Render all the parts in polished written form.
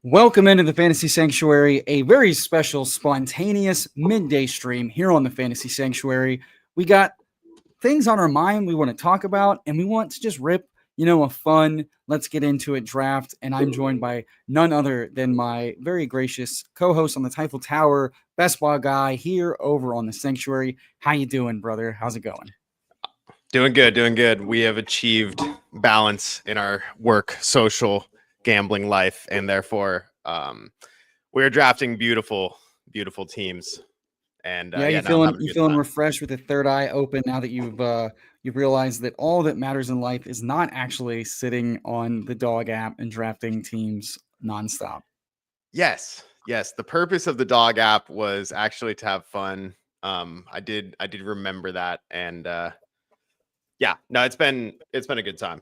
Welcome into the Fantasy Sanctuary, a very special, spontaneous midday stream here on the Fantasy Sanctuary. We got things on our mind we want to talk about, and we want to just rip, a fun, let's get into it draft. And I'm joined by none other than my very gracious co-host on the Typhel Tower, best ball guy here over on the Sanctuary. How you doing, brother? How's it going? Doing good, doing good. We have achieved balance in our work, social, gambling life, and therefore we're drafting beautiful, beautiful teams. And Yeah, yeah, you no, I'm feeling having a you good feeling time. refreshed with the third eye open now that you've realized that all that matters in life is not actually sitting on the dog app and drafting teams nonstop. Yes, yes. The purpose of the dog app was actually to have fun. I did remember that, and yeah, no, it's been a good time.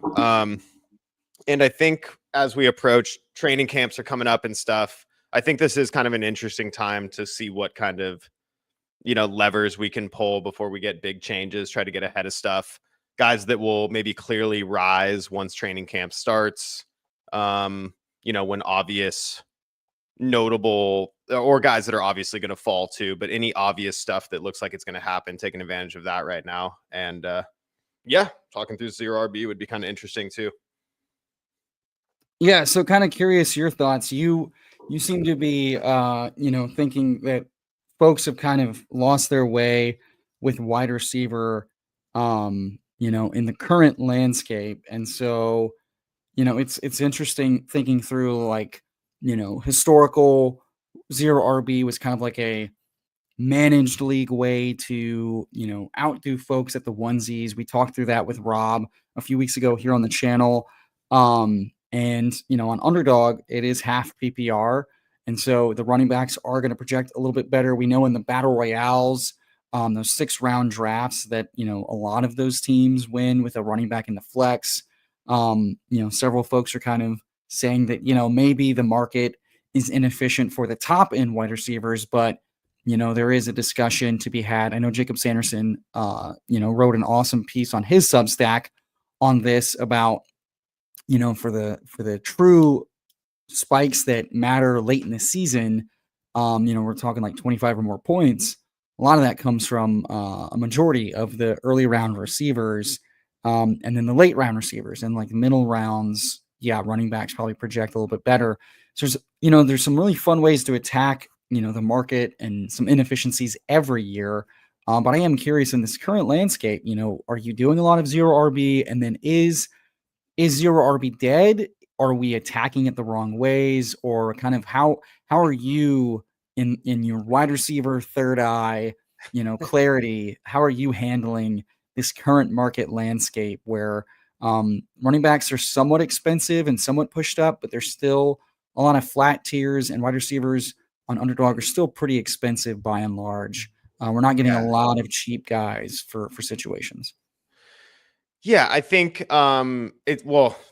And I think as we approach training camps are coming up and stuff, I think this is kind of an interesting time to see what kind of levers we can pull before we get big changes, try to get ahead of stuff. Guys that will maybe clearly rise once training camp starts. When obvious, notable, or guys that are obviously going to fall too, but any obvious stuff that looks like it's going to happen, taking advantage of that right now. And yeah, talking through zero RB would be kind of interesting too. Yeah, so kind of curious your thoughts. You seem to be thinking that folks have kind of lost their way with wide receiver in the current landscape. And so it's interesting thinking through like, historical zero RB was kind of like a managed league way to, outdo folks at the onesies. We talked through that with Rob a few weeks ago here on the channel. And on underdog, it is half PPR. And so the running backs are going to project a little bit better. We know in the battle royales, those 6 round drafts that, a lot of those teams win with a running back in the flex. Several folks are kind of saying that, maybe the market is inefficient for the top end wide receivers, but there is a discussion to be had. I know Jacob Sanderson, wrote an awesome piece on his Substack on this about, for the true spikes that matter late in the season. We're talking like 25 or more points. A lot of that comes from a majority of the early round receivers, and then the late round receivers and like middle rounds. Yeah, running backs probably project a little bit better. So there's some really fun ways to attack the market and some inefficiencies every year. But I am curious in this current landscape. Are you doing a lot of zero RB, and then is zero RB dead? Are we attacking it the wrong ways, or kind of how are you in your wide receiver third eye, clarity? How are you handling this current market landscape where running backs are somewhat expensive and somewhat pushed up, but there's still a lot of flat tiers, and wide receivers on underdog are still pretty expensive by and large. We're not getting a Yeah. lot of cheap guys for situations. Yeah, I think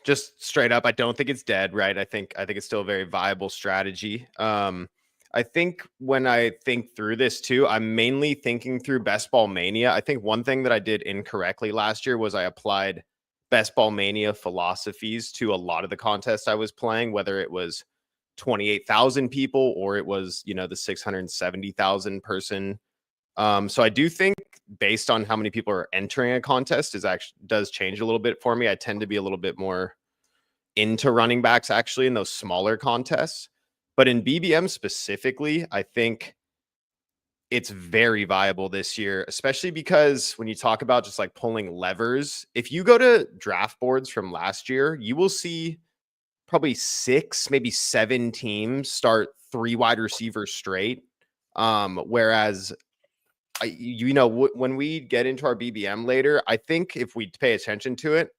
just straight up, I don't think it's dead, right? I think it's still a very viable strategy. I think when I think through this too, I'm mainly thinking through Best Ball Mania. I think one thing that I did incorrectly last year was I applied Best Ball Mania philosophies to a lot of the contests I was playing, whether it was 28,000 people or it was, the 670,000 person. So I do think based on how many people are entering a contest does change a little bit for me. I tend to be a little bit more into running backs actually in those smaller contests. But in BBM specifically, I think it's very viable this year, especially because when you talk about just like pulling levers, if you go to draft boards from last year, you will see probably 6, maybe 7 teams start 3 wide receivers straight. Whereas when we get into our BBM later, I think if we pay attention to it,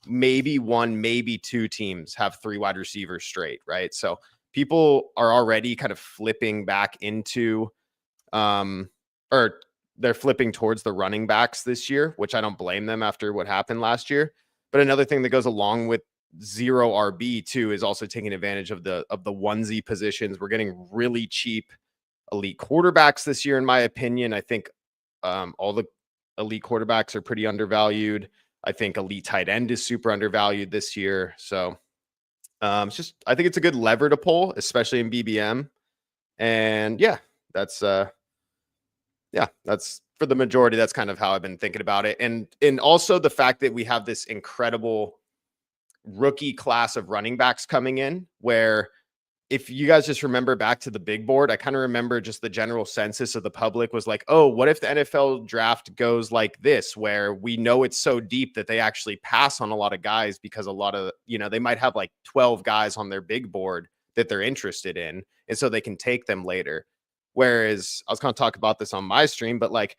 maybe 1, maybe 2 teams have 3 wide receivers straight, right? So people are already kind of flipping back into, or they're flipping towards the running backs this year, which I don't blame them after what happened last year. But another thing that goes along with zero RB too is also taking advantage of the onesie positions. We're getting really cheap elite quarterbacks this year, in my opinion. I think all the elite quarterbacks are pretty undervalued. I think elite tight end is super undervalued this year. So It's just I think it's a good lever to pull, especially in BBM. And yeah, that's that's for the majority. That's kind of how I've been thinking about it. And also the fact that we have this incredible rookie class of running backs coming in, where if you guys just remember back to the big board, I kind of remember just the general census of the public was like, oh, what if the NFL draft goes like this, where we know it's so deep that they actually pass on a lot of guys because a lot of, they might have like 12 guys on their big board that they're interested in. And so they can take them later. Whereas I was going to talk about this on my stream, but like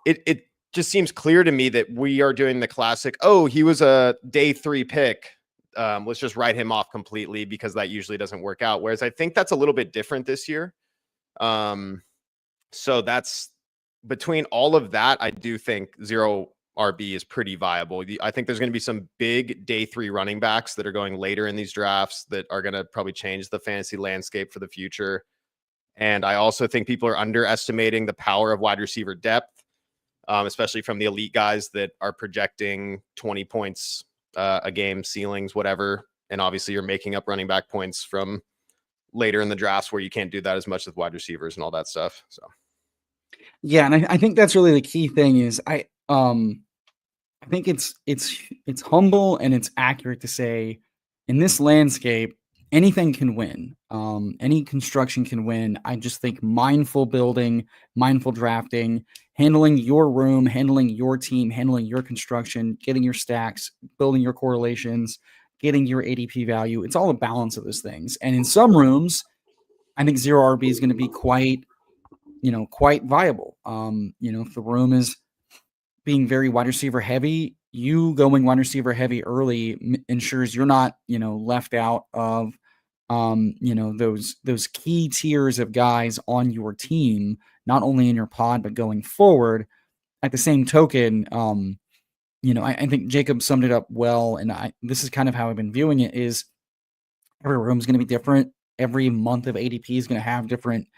it just seems clear to me that we are doing the classic, oh, he was a day 3 pick. Let's just write him off completely, because that usually doesn't work out. Whereas I think that's a little bit different this year. So that's between all of that, I do think zero RB is pretty viable. I think there's going to be some big day 3 running backs that are going later in these drafts that are going to probably change the fantasy landscape for the future. And I also think people are underestimating the power of wide receiver depth, especially from the elite guys that are projecting 20 points a game, ceilings, whatever. And obviously you're making up running back points from later in the drafts where you can't do that as much with wide receivers and all that stuff. So Yeah, and I think that's really the key thing is I think it's humble and it's accurate to say in this landscape anything can win. Any construction can win. I just think mindful building, mindful drafting, handling your room, handling your team, handling your construction, getting your stacks, building your correlations, getting your ADP value. It's all a balance of those things. And in some rooms, I think zero RB is going to be quite viable. If the room is being very wide receiver heavy, you going wide receiver heavy early ensures you're not, left out of, those key tiers of guys on your team, not only in your pod, but going forward. At the same token, I think Jacob summed it up well. And this is kind of how I've been viewing it is every room is going to be different. Every month of ADP is going to have different,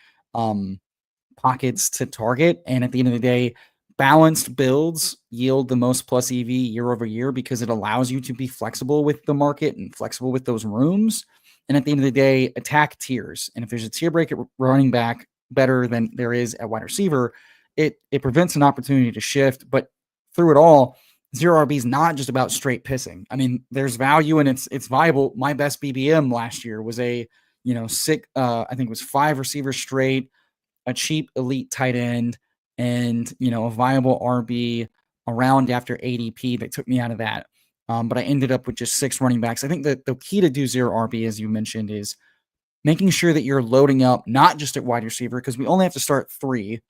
pockets to target. And at the end of the day, balanced builds yield the most plus EV year over year because it allows you to be flexible with the market and flexible with those rooms. And at the end of the day, attack tiers. And if there's a tier break at running back better than there is at wide receiver, it prevents an opportunity to shift. But through it all, zero RB is not just about straight pissing. I mean, there's value and it's viable. My best BBM last year was I think it was 5 receivers straight, a cheap elite tight end, and a viable RB around after ADP that took me out of that. But I ended up with just 6 running backs. I think that the key to do zero RB, as you mentioned, is making sure that you're loading up not just at wide receiver, because we only have to start 3.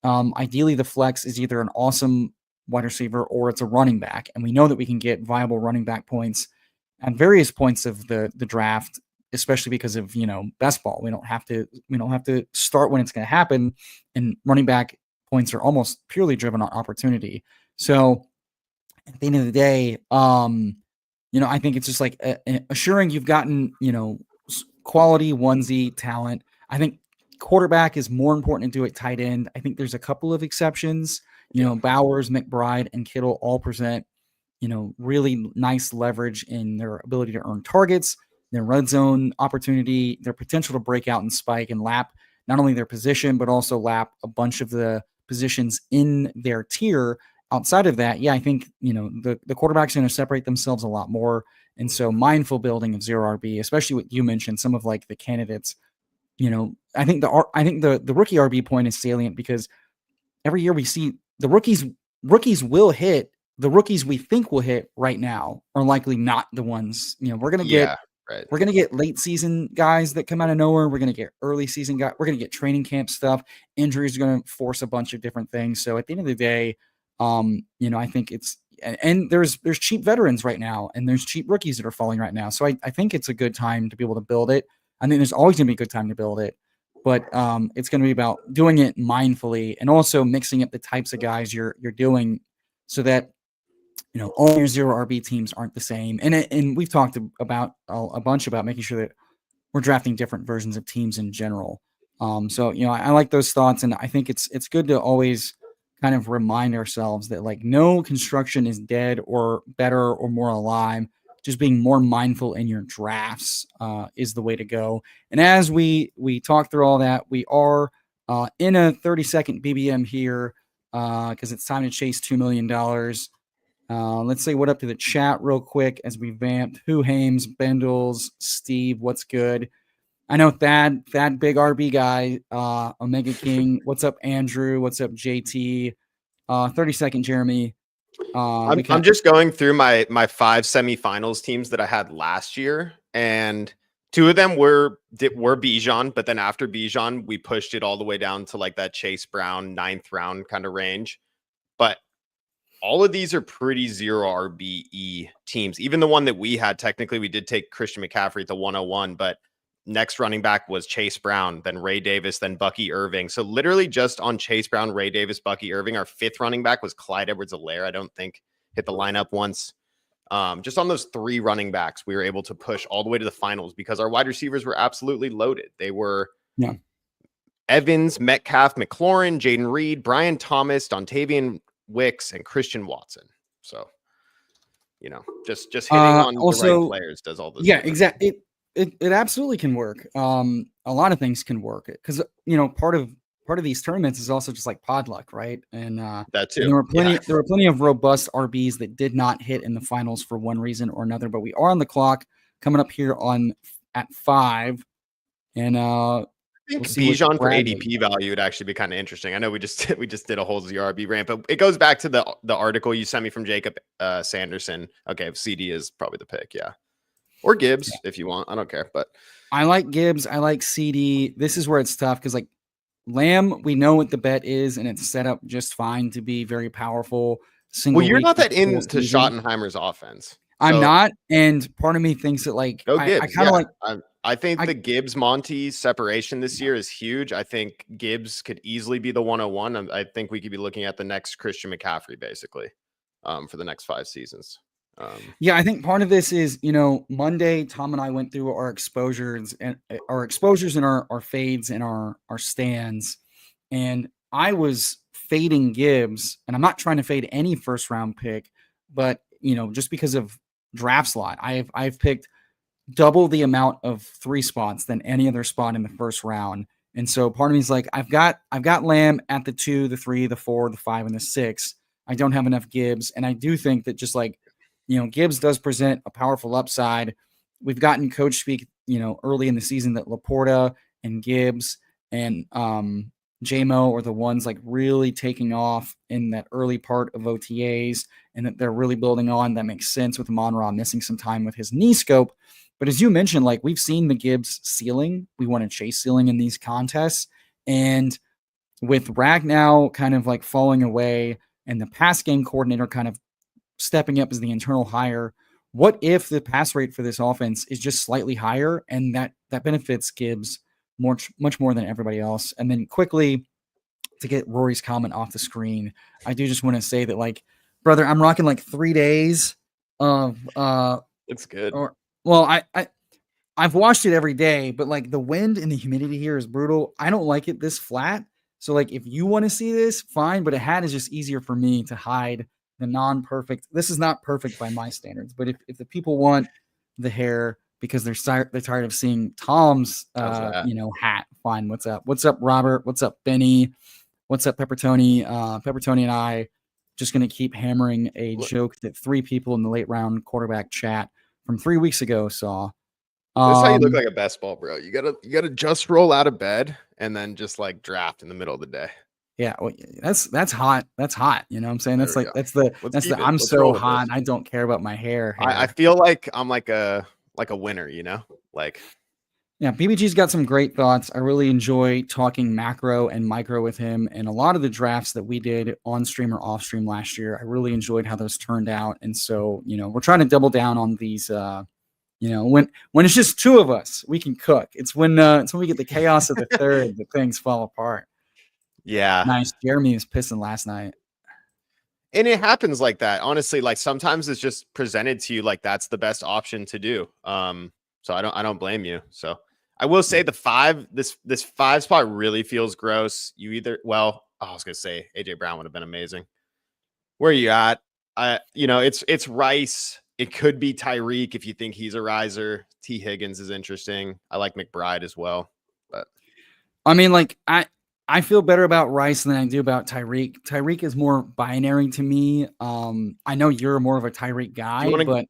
Ideally, the flex is either an awesome wide receiver or it's a running back, and we know that we can get viable running back points at various points of the draft, especially because of best ball. We don't have to start when it's going to happen, and running back points are almost purely driven on opportunity. So at the end of the day, I think it's just like assuring you've gotten quality onesie talent. I think quarterback is more important to do at tight end. I think there's a couple of exceptions. Bowers, McBride, and Kittle all present really nice leverage in their ability to earn targets, their red zone opportunity, their potential to break out and spike and lap not only their position, but also lap a bunch of the positions in their tier. Outside of that, I think, the quarterback's going to separate themselves a lot more. And so mindful building of zero RB, especially what you mentioned, some of like the candidates, I think the rookie RB point is salient because every year we see the rookies will hit. The rookies we think will hit right now are likely not the ones, we're going to get. Right. We're going to get late season guys that come out of nowhere. We're going to get early season guys. We're going to get training camp stuff. Injuries are going to force a bunch of different things. So at the end of the day, I think it's, and there's cheap veterans right now, and there's cheap rookies that are falling right now. So I think it's a good time to be able to build it. I think there's always going to be a good time to build it, but it's going to be about doing it mindfully and also mixing up the types of guys you're doing so that all your zero RB teams aren't the same. And we've talked about a bunch about making sure that we're drafting different versions of teams in general. So I like those thoughts, and I think it's good to always kind of remind ourselves that like no construction is dead or better or more alive just being more mindful in your drafts is the way to go. And as we talk through all that, we are in a 30-second BBM here because it's time to chase $2 million. Let's say what up to the chat real quick as we vamped. Who Hames, Bendels, Steve, what's good? I know Thad, big RB guy, Omega King. What's up, Andrew? What's up, JT? 30-second Jeremy. I'm just going through my 5 semifinals teams that I had last year, and 2 of them were Bijan, but then after Bijan, we pushed it all the way down to like that Chase Brown 9th round kind of range. But all of these are pretty 0 RBE teams. Even the one that we had, technically, we did take Christian McCaffrey at the 101, but next running back was Chase Brown, then Ray Davis, then Bucky Irving. So literally just on Chase Brown, Ray Davis, Bucky Irving, our 5th running back was Clyde Edwards-Helaire. I don't think hit the lineup once. Just on those 3 running backs, we were able to push all the way to the finals because our wide receivers were absolutely loaded. They were Evans, Metcalf, McLaurin, Jaden Reed, Brian Thomas, Dontavian Wicks, and Christian Watson. So, just hitting on also, the right players does all this. Yeah, exactly. It absolutely can work. A lot of things can work because part of these tournaments is also just like pod luck, right? And that too. And there were plenty of robust RBs that did not hit in the finals for one reason or another. But we are on the clock coming up here at 5, and I think Bijan for ADP value would actually be kind of interesting. I know we just did a whole ZRB rant, but it goes back to the article you sent me from Jacob Sanderson. Okay, CD is probably the pick, yeah. Or Gibbs, if you want. I don't care. But I like Gibbs. I like CD. This is where it's tough because, like, Lamb, we know what the bet is, and it's set up just fine to be very powerful. Well, you're not that into Schottenheimer's offense. So I'm not, and part of me thinks that, like, I kind of like. I think the Gibbs-Monty separation this year is huge. I think Gibbs could easily be the 101. I think we could be looking at the next Christian McCaffrey, basically, for the next 5 seasons. Yeah, I think part of this is, Monday, Tom and I went through our exposures and our fades and our stands. And I was fading Gibbs, and I'm not trying to fade any first round pick, but just because of draft slot, I've picked double the amount of 3 spots than any other spot in the first round. And so part of me is like, I've got Lamb at the 2, the 3, the 4, the 5, and the 6. I don't have enough Gibbs. And I do think that just like, Gibbs does present a powerful upside. We've gotten coach speak, early in the season that Laporta and Gibbs and JMO are the ones like really taking off in that early part of OTAs, and that they're really building on. That makes sense with Amon-Ra missing some time with his knee scope. But as you mentioned, like, we've seen the Gibbs ceiling. We want to chase ceiling in these contests. And with Ragnow kind of like falling away and the pass game coordinator kind of stepping up as the internal hire, what if the pass rate for this offense is just slightly higher, and that benefits Gibbs much more than everybody else? And then quickly, to get Rory's comment off the screen, I do just want to say that, like, brother, I'm rocking like 3 days of it's good. I've watched it every day, but like the wind and the humidity here is brutal. I don't like it this flat. So like, if you want to see this, fine, but a hat is just easier for me to hide the non-perfect. This is not perfect by my standards, but if the people want the hair because they're tired of seeing Tom's hat, fine. What's up, Robert? What's up, Benny? What's up, Peppertony? Peppertony and I just going to keep hammering a joke that 3 people in the late round quarterback chat from 3 weeks ago saw. This is how you look like a best ball, bro. You gotta just roll out of bed and then just like draft in the middle of the day. Yeah, well, that's hot. That's hot. You know what I'm saying? That's like that's the I'm so hot. I don't care about my hair. I feel like I'm like a winner, like. Yeah, BBG's got some great thoughts. I really enjoy talking macro and micro with him, and a lot of the drafts that we did on stream or off stream last year, I really enjoyed how those turned out. And so, we're trying to double down on these. When it's just 2 of us, we can cook. It's when we get the chaos of the third that things fall apart. Yeah. Nice. Jeremy was pissing last night. And it happens like that. Honestly, like sometimes it's just presented to you like that's the best option to do. So I don't blame you. So I will say this 5 spot really feels gross. I was gonna say AJ Brown would have been amazing. Where are you at? It's Rice, It could be Tyreek if you think he's a riser. T. Higgins is interesting. I like McBride as well. But I mean, like I feel better about Rice than I do about Tyreek. Tyreek is more binary to me. I know you're more of a Tyreek do you guy, want to? but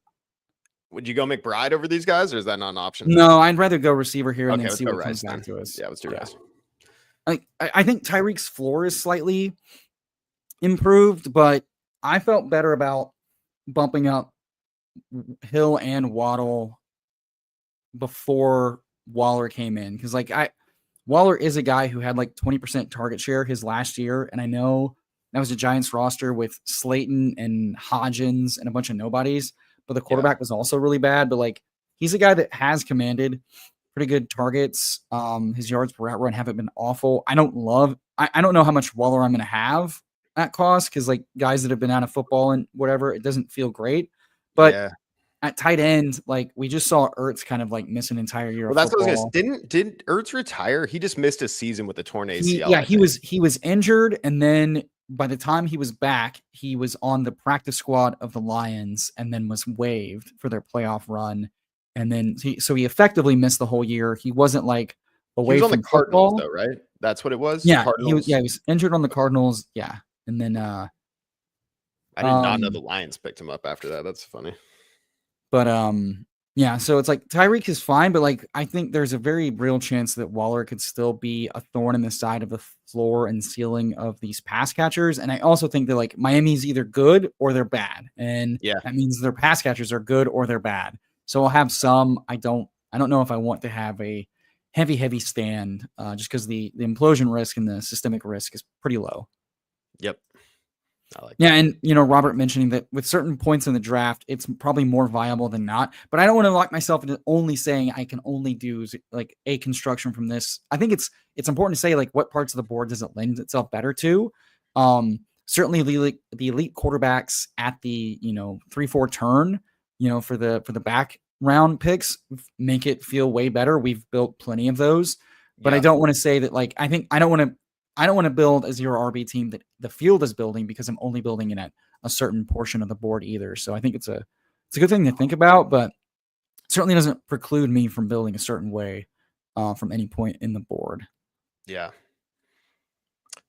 Would you go McBride over these guys, or is that not an option? no, I'd rather go receiver here and Okay, then let's see go what comes Rice back then. to us. Yeah, let's do Yeah. Rice. Like I think Tyreek's floor is slightly improved, but I felt better about bumping up Hill and Waddle before Waller came in. Because like Waller is a guy who had like 20% target share his last year. And I know that was a Giants roster with Slayton and Hodgins and a bunch of nobodies, but the quarterback was also really bad. But like he's a guy that has commanded pretty good targets. His yards per route run haven't been awful. I don't know how much Waller I'm going to have at cost because like guys that have been out of football and whatever, it doesn't feel great. But Yeah. at tight end, like we just saw Ertz kind of like miss an entire year Well, of that's what I was football. gonna say. Did Ertz retire? He just missed a season with a torn ACL. He was injured, and then by the time he was back, he was on the practice squad of the Lions, and then was waived for their playoff run. And then he effectively missed the whole year. He wasn't like He away was on the from Cardinals, football. though, right? That's what it was. Yeah, Cardinals. he was injured on the Cardinals. Yeah, and then I did not know the Lions picked him up after that. That's funny. But yeah, so it's like Tyreek is fine, but like I think there's a very real chance that Waller could still be a thorn in the side of the floor and ceiling of these pass catchers. And I also think that like Miami's either good or they're bad. And Yeah. that means their pass catchers are good or they're bad. So I'll have some. I don't know if I want to have a heavy stand just because the implosion risk and the systemic risk is pretty low. Yep. I like Yeah, that. and Robert mentioning that with certain points in the draft, it's probably more viable than not. But I don't want to lock myself into only saying I can only do like a construction from this. I think it's important to say like what parts of the board does it lend itself better to. Certainly the elite quarterbacks at the 3-4 turn, for the back round picks make it feel way better. We've built plenty of those, but I don't want to say that like I don't want to build a zero RB team that the field is building because I'm only building it at a certain portion of the board either. So I think it's a good thing to think about, but certainly doesn't preclude me from building a certain way from any point in the board. Yeah.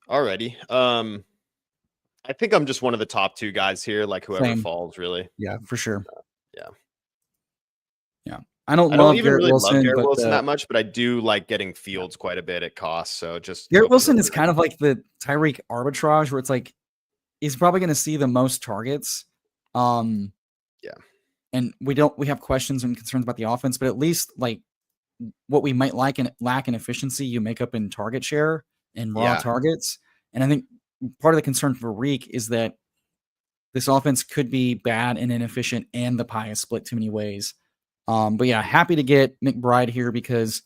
Alrighty. I think I'm just one of the top two guys here, like whoever falls, really. Yeah, for sure. Yeah. I don't even Garrett really Wilson, love Garrett Wilson that much, but I do like getting Fields quite a bit at cost. So just Garrett Wilson is kind of like the Tyreek arbitrage where it's like he's probably going to see the most targets. Yeah. And we have questions and concerns about the offense, but at least like what we might lack in efficiency, you make up in target share and raw targets. And I think part of the concern for Reek is that this offense could be bad and inefficient, and the pie is split too many ways. But yeah, happy to get McBride here because,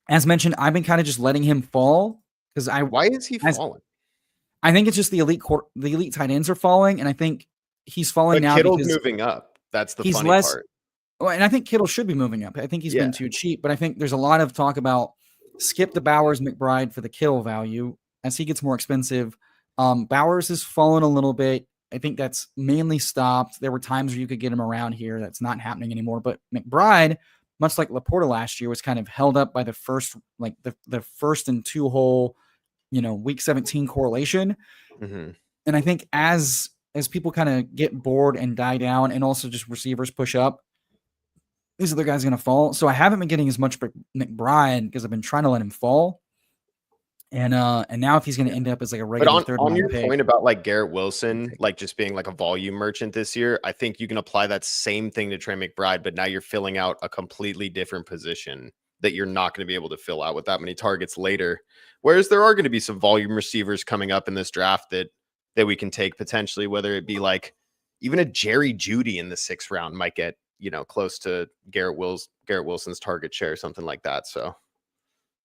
as mentioned, I've been kind of just letting him fall because Why is he falling? I think it's just the elite tight ends are falling, and I think he's falling now Kittle's because moving up. That's the funny part. Well, and I think Kittle should be moving up. I think he's been too cheap, but I think there's a lot of talk about skip the Bowers McBride for the Kittle value as he gets more expensive. Bowers has fallen a little bit. I think that's mainly stopped. There were times where you could get him around here. That's not happening anymore. But McBride, much like Laporta last year, was kind of held up by the first, like the first and two hole, week 17 correlation. Mm-hmm. And I think as people kind of get bored and die down, and also just receivers push up, these other guys are going to fall. So I haven't been getting as much McBride because I've been trying to let him fall. And now if he's going to end up as like a regular third round pick. Point about like Garrett Wilson, like just being like a volume merchant this year, I think you can apply that same thing to Trey McBride, but now you're filling out a completely different position that you're not going to be able to fill out with that many targets later. Whereas there are going to be some volume receivers coming up in this draft that we can take potentially, whether it be like even a Jerry Jeudy in the 6th round might get, close to Garrett Wilson's target share, something like that. So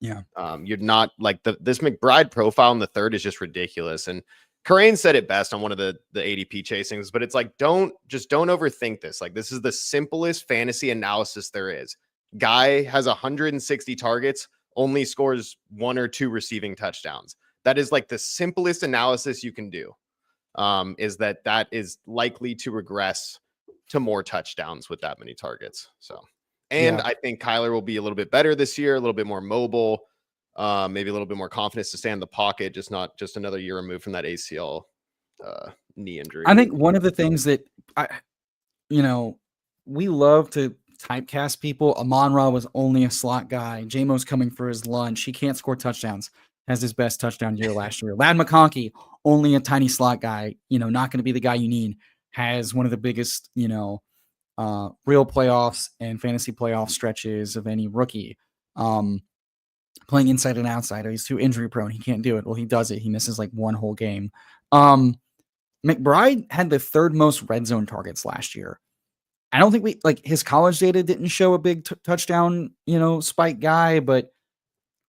yeah, you're not like this McBride profile in the 3rd is just ridiculous. And Corain said it best on one of the ADP chasings, but it's like, don't overthink this. Like, this is the simplest fantasy analysis there is. Guy has 160 targets, only scores 1 or 2 receiving touchdowns. That is like the simplest analysis you can do. Is that is likely to regress to more touchdowns with that many targets. So, and I think Kyler will be a little bit better this year, a little bit more mobile, maybe a little bit more confidence to stay in the pocket, not just another year removed from that ACL knee injury. I think one of the things that we love to typecast people. Amon-Ra was only a slot guy. J-Mo's coming for his lunch. He can't score touchdowns. Has his best touchdown year last year. Ladd McConkey, only a tiny slot guy, not going to be the guy you need, has one of the biggest, real playoffs and fantasy playoff stretches of any rookie. Playing inside and outside. He's too injury prone. He can't do it. Well, he does it. He misses like one whole game. McBride had the third most red zone targets last year. I don't think his college data didn't show a big touchdown, spike guy, but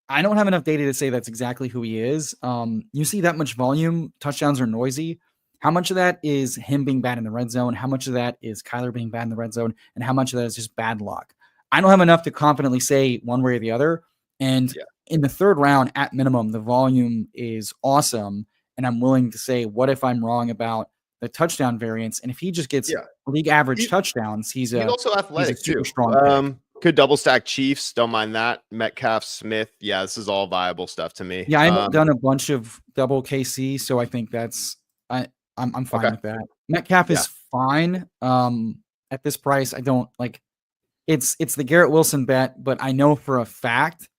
I don't have enough data to say that's exactly who he is. You see that much volume, touchdowns are noisy. How much of that is him being bad in the red zone? How much of that is Kyler being bad in the red zone? And how much of that is just bad luck? I don't have enough to confidently say one way or the other. And in the third round, at minimum, the volume is awesome. And I'm willing to say, what if I'm wrong about the touchdown variance? And if he just gets league average touchdowns, he's also athletic super too. Strong could double stack Chiefs. Don't mind that. Metcalf, Smith. Yeah, this is all viable stuff to me. Yeah, I've done a bunch of double KC, so I think that's I'm fine with that. Metcalf is fine. At this price, I don't like. It's the Garrett Wilson bet, but I know for a fact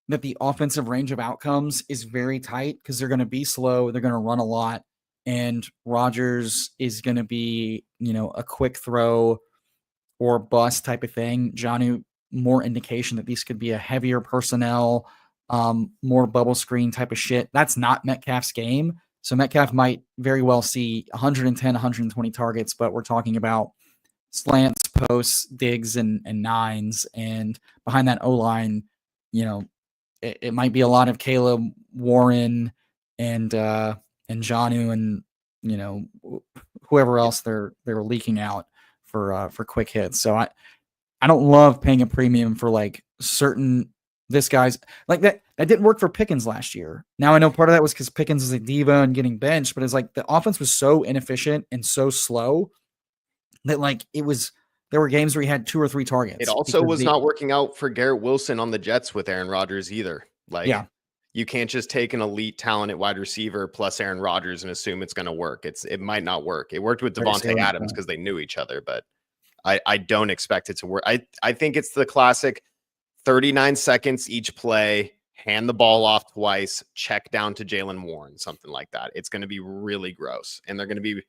that the offensive range of outcomes is very tight because they're going to be slow, they're going to run a lot, and Rodgers is going to be, a quick throw or bust type of thing. Jonnu, more indication that these could be a heavier personnel, more bubble screen type of shit. That's not Metcalf's game. So Metcalf might very well see 110, 120 targets, but we're talking about slants, posts, digs, and nines. And behind that O-line, it might be a lot of Caleb, Warren, and Jonnu, and whoever else they're leaking out for quick hits. So I don't love paying a premium for like certain this guy's like that. That didn't work for Pickens last year. Now I know part of that was because Pickens is a diva and getting benched, but it's like the offense was so inefficient and so slow that there were games where he had 2 or 3 targets. It also was not working out for Garrett Wilson on the Jets with Aaron Rodgers either. You can't just take an elite talent at wide receiver plus Aaron Rodgers and assume it's going to work. It might not work. It worked with Devontae Adams because they knew each other, but I don't expect it to work. I think it's the classic 39 seconds each play, hand the ball off twice, check down to Jaylen Warren, something like that. It's going to be really gross. And they're going to be,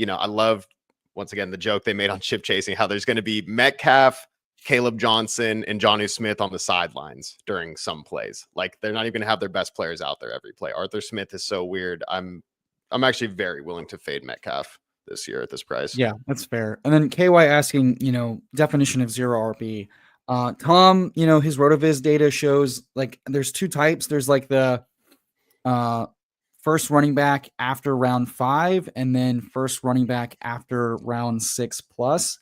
I love, once again, the joke they made on chip chasing, how there's going to be Metcalf, Caleb Johnson, and Jonnu Smith on the sidelines during some plays. Like they're not even going to have their best players out there every play. Arthur Smith is so weird. I'm actually very willing to fade Metcalf this year at this price. Yeah, that's fair. And then KY asking, definition of zero RB. Tom, his RotoViz data shows like there's 2 types. There's like the first running back after round 5 and then first running back after round 6+.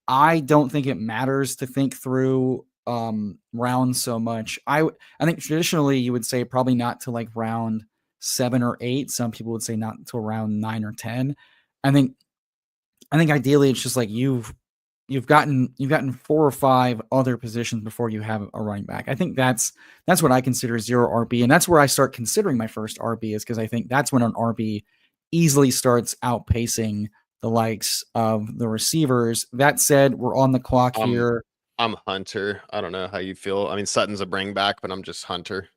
I don't think it matters to think through rounds so much. I think traditionally you would say probably not to like round 7 or 8. Some people would say not until around 9 or 10. I think ideally it's just like you've gotten 4 or 5 other positions before you have a running back. I think that's what I consider zero RB, and that's where I start considering my first RB is because I think that's when an RB easily starts outpacing the likes of the receivers. That said, we're on the clock here. I'm Hunter. I don't know how you feel. I mean, Sutton's a bring back, but I'm just Hunter.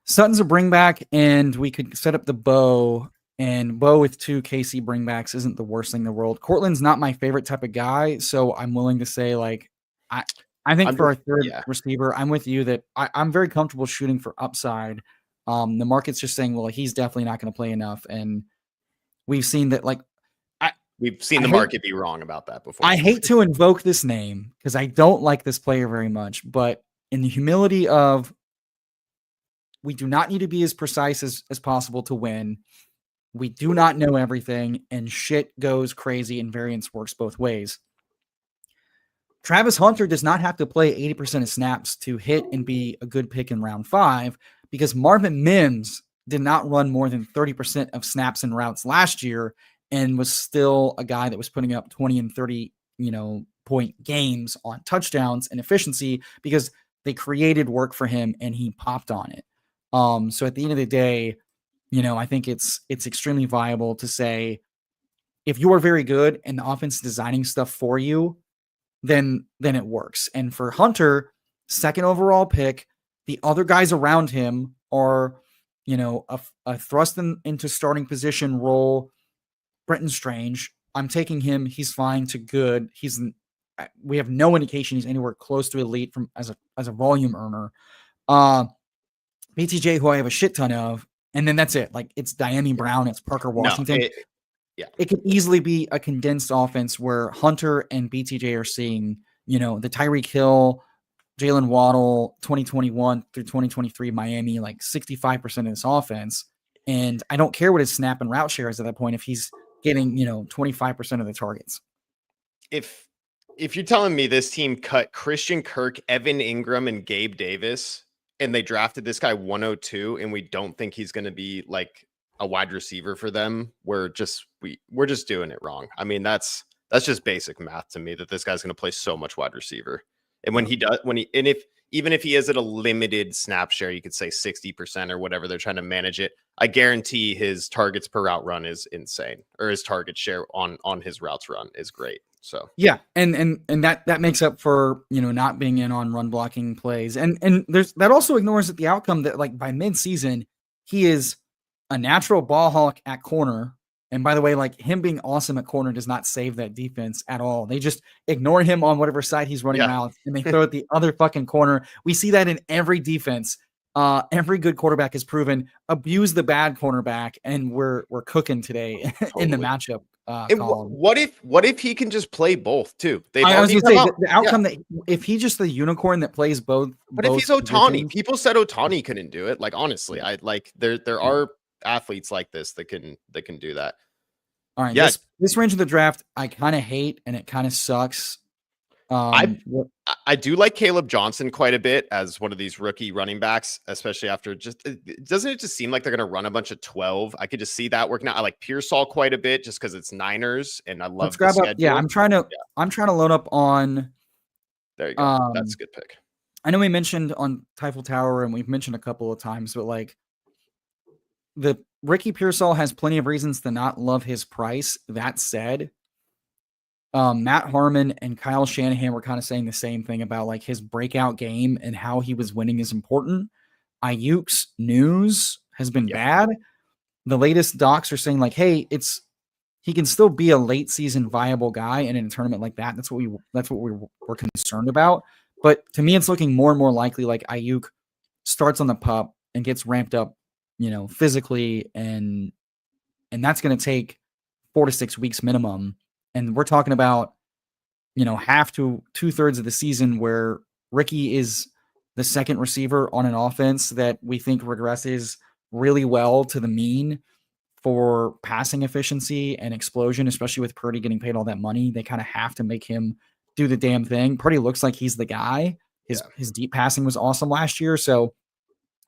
Sutton's a bring back, and we could set up the Bo. And Bo with 2 KC bringbacks isn't the worst thing in the world. Cortland's not my favorite type of guy, so I'm willing to say like I think for our third receiver, I'm with you that I'm very comfortable shooting for upside. The market's just saying, well, he's definitely not going to play enough, and we've seen that we've seen the market be wrong about that before. I hate to invoke this name because I don't like this player very much, but in the humility of we do not need to be as precise as possible to win. We do not know everything, and shit goes crazy, and variance works both ways. Travis Hunter does not have to play 80% of snaps to hit and be a good pick in round 5 because Marvin Mims did not run more than 30% of snaps and routes last year and was still a guy that was putting up 20 and 30 point games on touchdowns and efficiency because they created work for him and he popped on it. So at the end of the day, I think it's extremely viable to say if you are very good and the offense is designing stuff for you, then it works. And for Hunter, second overall pick, the other guys around him are, a thrust into starting position role. Brenton Strange, I'm taking him. He's fine to good. We have no indication he's anywhere close to elite from as a volume earner. BTJ, who I have a shit ton of, and then that's it. Like it's Diami Brown, it's Parker Washington. It could easily be a condensed offense where Hunter and BTJ are seeing, the Tyreek Hill, Jalen Waddle, 2021 through 2023 Miami, like 65% of this offense. And I don't care what his snap and route share is at that point if he's getting, 25% of the targets. If you're telling me this team cut Christian Kirk, Evan Ingram, and Gabe Davis, and they drafted this guy 102, and we don't think he's going to be like a wide receiver for them, we're just doing it wrong. I mean, that's just basic math to me that this guy's going to play so much wide receiver. And even if he is at a limited snap share, you could say 60% or whatever they're trying to manage it, I guarantee his targets per route run is insane, or his target share on his routes run is great. So yeah, and that makes up for not being in on run blocking plays, and that also ignores the outcome that like by midseason he is a natural ball hawk at corner. And by the way, like him being awesome at corner does not save that defense at all. They just ignore him on whatever side he's running around and they throw it the other fucking corner. We see that in every defense. Every good quarterback has proven abuse the bad cornerback, and we're cooking today in the matchup. What if he can just play both too? I was going to say the outcome that if he's just the unicorn that plays both. But if he's Ohtani, people said Ohtani couldn't do it. Like honestly, I like there are athletes like this that can do that. All right, this range of the draft I kind of hate, and it kind of sucks. I do like Caleb Johnson quite a bit as one of these rookie running backs, especially after doesn't it just seem like they're going to run a bunch of 12? I could just see that working out. I like Pearsall quite a bit just because it's Niners and I love the schedule. Yeah, I'm trying to load up on. There you go. That's a good pick. I know we mentioned on Typhel Tower and we've mentioned a couple of times, but like the Ricky Pearsall has plenty of reasons to not love his price. That said, Matt Harmon and Kyle Shanahan were kind of saying the same thing about like his breakout game and how he was winning is important. Ayuk's news has been bad. The latest docs are saying like, hey, he can still be a late season viable guy, and in a tournament like that, that's what we were concerned about. But to me, it's looking more and more likely like Ayuk starts on the pup and gets ramped up, physically, and that's going to take 4 to 6 weeks minimum. And we're talking about, half to 2/3 of the season where Ricky is the second receiver on an offense that we think regresses really well to the mean for passing efficiency and explosion, especially with Purdy getting paid all that money. They kind of have to make him do the damn thing. Purdy looks like he's the guy. His deep passing was awesome last year. So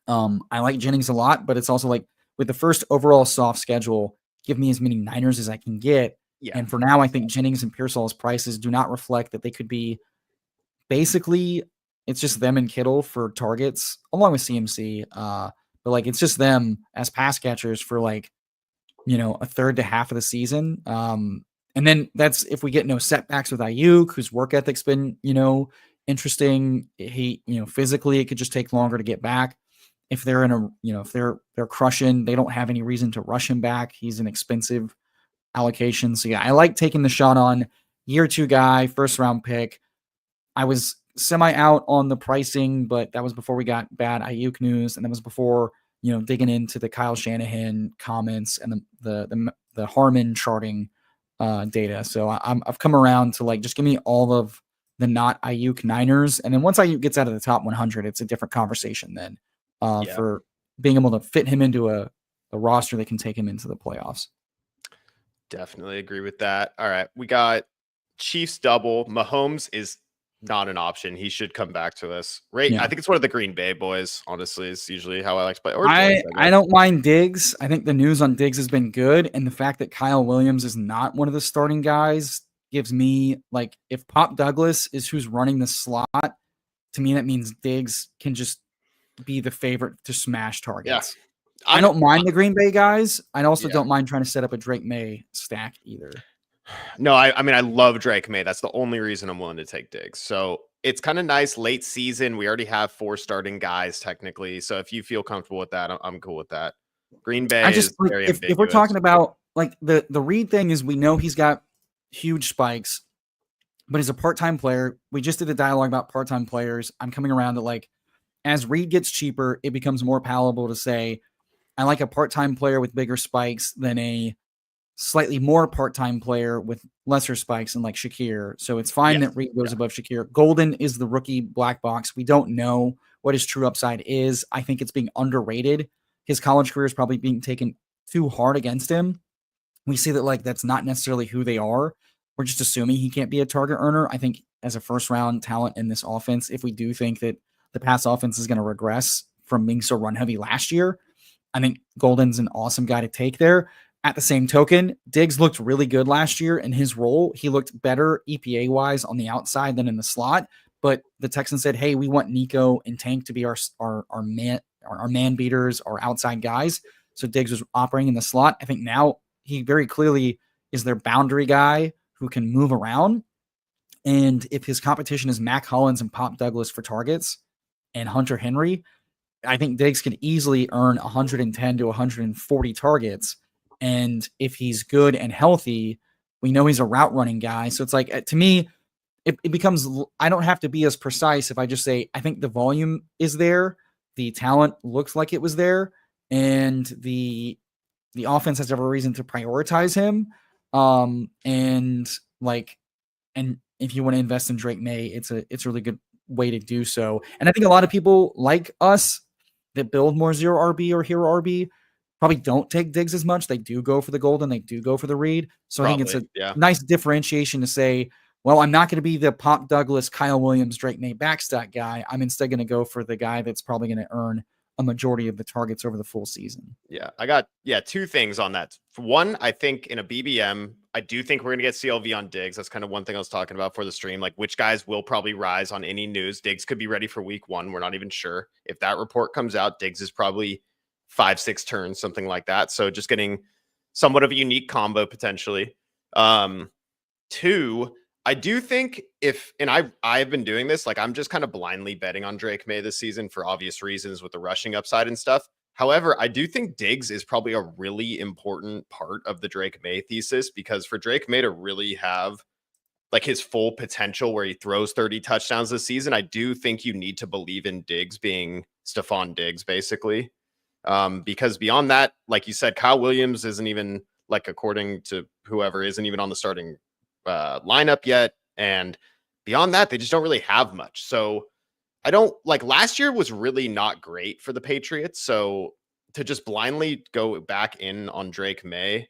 I like Jennings a lot, but it's also like with the first overall soft schedule, give me as many Niners as I can get. Yeah. And for now, I think Jennings and Pearsall's prices do not reflect that they could be basically it's just them and Kittle for targets along with CMC. But like it's just them as pass catchers for like, a third to half of the season. And then that's if we get no setbacks with Ayuk, whose work ethic's been, interesting. He, physically it could just take longer to get back. If they're in a, if they're crushing, they don't have any reason to rush him back. He's an expensive allocation. So yeah, I like taking the shot on year 2 guy, first round pick. I was semi out on the pricing, but that was before we got bad Ayuk news. And that was before, digging into the Kyle Shanahan comments and the Harmon charting data. So I've come around to like, just give me all of the not Ayuk Niners. And then once Ayuk gets out of the top 100, it's a different conversation then for being able to fit him into a roster that can take him into the playoffs. Definitely agree with that. All right. We got Chiefs double. Mahomes is not an option. He should come back to us. Right. Yeah. I think it's one of the Green Bay boys, honestly, is usually how I like to play. Or I don't mind Diggs. I think the news on Diggs has been good. And the fact that Kyle Williams is not one of the starting guys gives me like if Pop Douglas is who's running the slot, to me that means Diggs can just be the favorite to smash Yeah. targets. I don't mind the Green Bay guys. I also Yeah. don't mind trying to set up a Drake May stack either. No, I mean, I love Drake May. That's the only reason I'm willing to take Diggs. So it's kind of nice late season. We already have 4 starting guys technically. So if you feel comfortable with that, I'm cool with that. Green I Bay just is like very if we're ambiguous. talking about like the Reed thing is we know he's got huge spikes, but he's a part-time player. We just did a dialogue about part-time players. I'm coming around to like as Reed gets cheaper, it becomes more palatable to say I like a part-time player with bigger spikes than a slightly more part-time player with lesser spikes and like Shakir. So it's fine Yes. that Reed goes above Shakir. Golden is the rookie black box. We don't know what his true upside is. I think it's being underrated. His college career is probably being taken too hard against him. We see that like that's not necessarily who they are. We're just assuming he can't be a target earner. I think as a first round talent in this offense, if we do think that the pass offense is going to regress from being so run heavy last year, I think Golden's an awesome guy to take there. At the same token, Diggs looked really good last year in his role. He looked better EPA wise on the outside than in the slot. But the Texans said, "Hey, we want Nico and Tank to be our man beaters, our outside guys." So Diggs was operating in the slot. I think now he very clearly is their boundary guy who can move around. And if his competition is Mac Hollins and Pop Douglas for targets and Hunter Henry, I think Diggs can easily earn 110 to 140 targets. And if he's good and healthy, we know he's a route running guy. So it's like, to me, it becomes, I don't have to be as precise if I just say, I think the volume is there. The talent looks like it was there. And the offense has every reason to prioritize him. And like, and if you want to invest in Drake May, it's a really good way to do so. And I think a lot of people like us that build more zero RB or hero RB probably don't take Diggs as much. They do go for the Golden, they do go for the Reed. So I think it's a nice differentiation to say, well, I'm not going to be the Pop Douglas, Kyle Williams, Drake May backstack guy. I'm instead going to go for the guy that's probably going to earn a majority of the targets over the full season. Yeah, I got 2 things on that. For one, I think in a BBM, I do think we're gonna get CLV on Diggs. That's kind of one thing I was talking about for the stream. Like which guys will probably rise on any news. Diggs could be ready for week 1. We're not even sure. If that report comes out, Diggs is probably 5-6 turns, something like that. So just getting somewhat of a unique combo potentially. 2, I do think I've been doing this, like I'm just kind of blindly betting on Drake May this season for obvious reasons with the rushing upside and stuff. However, I do think Diggs is probably a really important part of the Drake May thesis because for Drake May to really have like his full potential where he throws 30 touchdowns this season, I do think you need to believe in Diggs being Stephon Diggs basically. Because beyond that, like you said, Kyle Williams isn't even like according to whoever isn't even on the starting lineup yet. And beyond that, they just don't really have much. So I don't like last year was really not great for the Patriots. So to just blindly go back in on Drake May,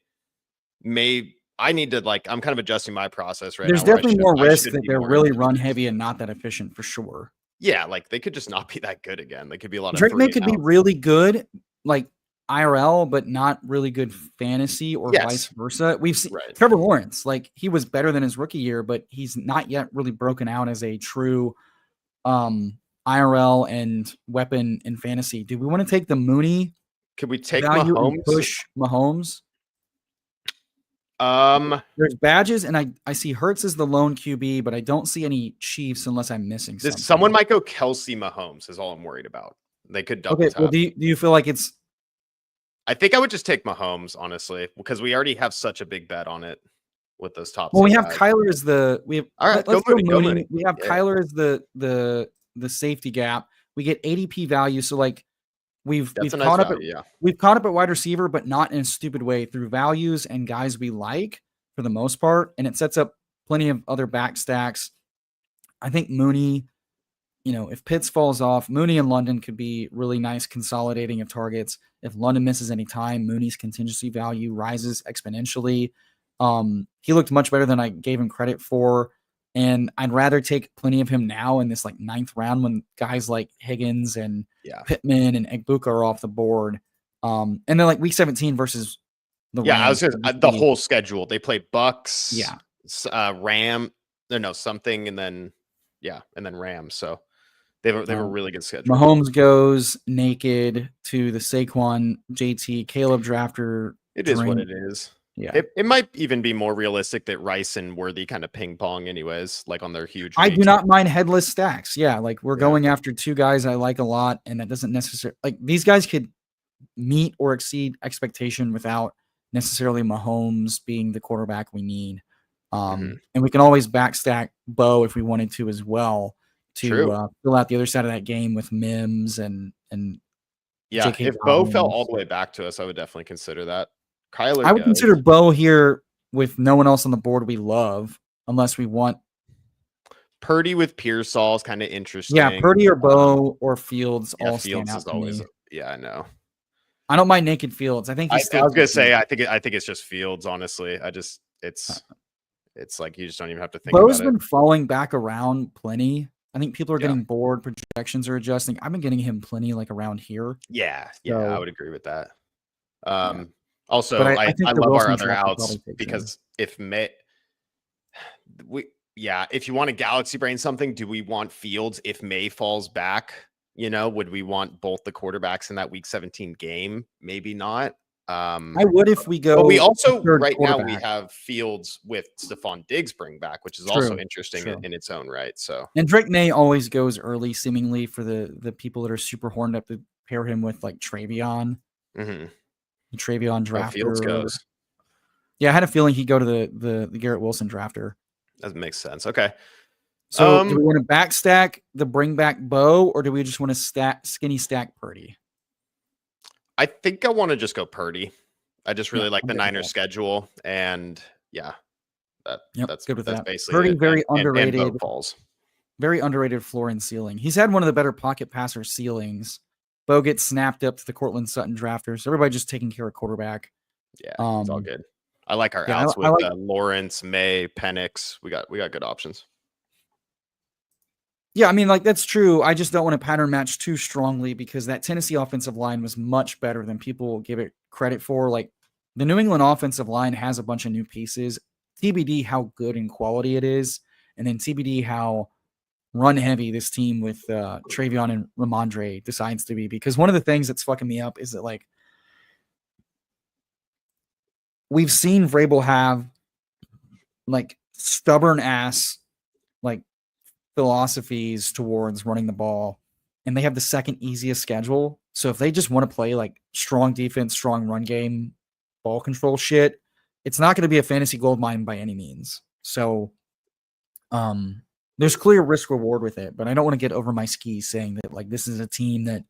I need to like, I'm kind of adjusting my process right There's now. There's definitely more risk that they're really run heavy and not that efficient for sure. Yeah. Like they could just not be that good again. They could be a lot of Drake May could be really good, like IRL, but not really good fantasy or vice versa. We've seen Trevor Lawrence, like he was better than his rookie year, but he's not yet really broken out as a true IRL and weapon in fantasy. Do we want to take the Mooney? Could we take value Mahomes? And push Mahomes? There's badges, and I see Hurts as the lone QB, but I don't see any Chiefs unless I'm missing something. Someone might go Kelsey Mahomes is all I'm worried about. They could double tap. Well, do you feel like it's? I think I would just take Mahomes, honestly, because we already have such a big bet on it with those top. Well, we have Kyler as all right. Let's go Mooney. We have Kyler as the safety gap. We get ADP value, so like we've caught up. We've caught up at wide receiver, but not in a stupid way through values and guys we like for the most part, and it sets up plenty of other back stacks. I think Mooney. If Pitts falls off, Mooney and London could be really nice consolidating of targets. If London misses any time, Mooney's contingency value rises exponentially. He looked much better than I gave him credit for. And I'd rather take plenty of him now in this like 9th round when guys like Higgins and Pittman and Egbuka are off the board. And then like week 17 versus the Rams. I was just the whole schedule. They play Bucks. Ram. No, something, and then Rams. So they have a really good schedule. Mahomes goes naked to the Saquon, JT, Caleb drafter It is what drink. it is. Yeah. It might even be more realistic that Rice and Worthy kind of ping pong anyways, like on their huge I do weeks. not mind headless stacks. Yeah, like we're Yeah. going after two guys I like a lot, and that doesn't necessarily like these guys could meet or exceed expectation without necessarily Mahomes being the quarterback we need. And we can always backstack Bo if we wanted to as well True. to fill out the other side of that game with Mims and Yeah, J.K. if Bo fell all Dobbins. the way back to us, I would definitely consider that. Kyler I would consider goes. Bo here with no one else on the board we love, unless we want. Purdy with Pearsall is kind of Yeah, interesting. Purdy or Bo or Fields Yeah, all stand Fields out is to always. me. Yeah, I know. I don't mind naked Fields. I think I he's still was gonna say, decent. I think it's just Fields. Honestly, it's like you just don't even have to think Bo's about it. been falling back around plenty. I think people are Yeah. getting bored. Projections are adjusting. I've been getting him plenty like around here. Yeah, I So, would agree with that. yeah. Also, But I I think the love our Wilson other draft will outs probably take him. because if you want to galaxy brain something, do we want Fields if May falls back? Would we want both the quarterbacks in that week 17 game? Maybe not. I would if we go But we also third right now we quarterback. have Fields with Stephon Diggs bring back, which is True, also interesting true. in its own right. So And Drake May always goes early, seemingly for the people that are super horned up to pair him with like Travion, mhm. the Travion Fields drafter. goes. Yeah, I had a feeling he'd go to the Garrett Wilson drafter. That makes sense. Okay. So do we want to backstack the bring back Bo, or do we just want to skinny stack Purdy? I think I want to just go Purdy. I just really Yeah, like I'm the good with Niners that. schedule, and yeah, Yep, that's good with that. basically Purdy, it. very And underrated, Bo falls. very underrated floor and ceiling. He's had one of the better pocket passer ceilings. Bo gets snapped up to the Cortland Sutton drafters. Everybody just taking care of quarterback. Yeah, it's all good. I like our Yeah, outs I with like. Lawrence, May, Penix. We got good options. Yeah, I mean, like that's true. I just don't want to pattern match too strongly because that Tennessee offensive line was much better than people give it credit for. Like the New England offensive line has a bunch of new pieces. TBD how good and quality it is, and then TBD how run heavy this team with Travion and Ramondre decides to be. Because one of the things that's fucking me up is that like we've seen Vrabel have like stubborn ass like philosophies towards running the ball, and they have the second easiest schedule. So if they just want to play like strong defense, strong run game, ball control shit, it's not going to be a fantasy gold mine by any means. So there's clear risk reward with it, but I don't want to get over my skis saying that like this is a team that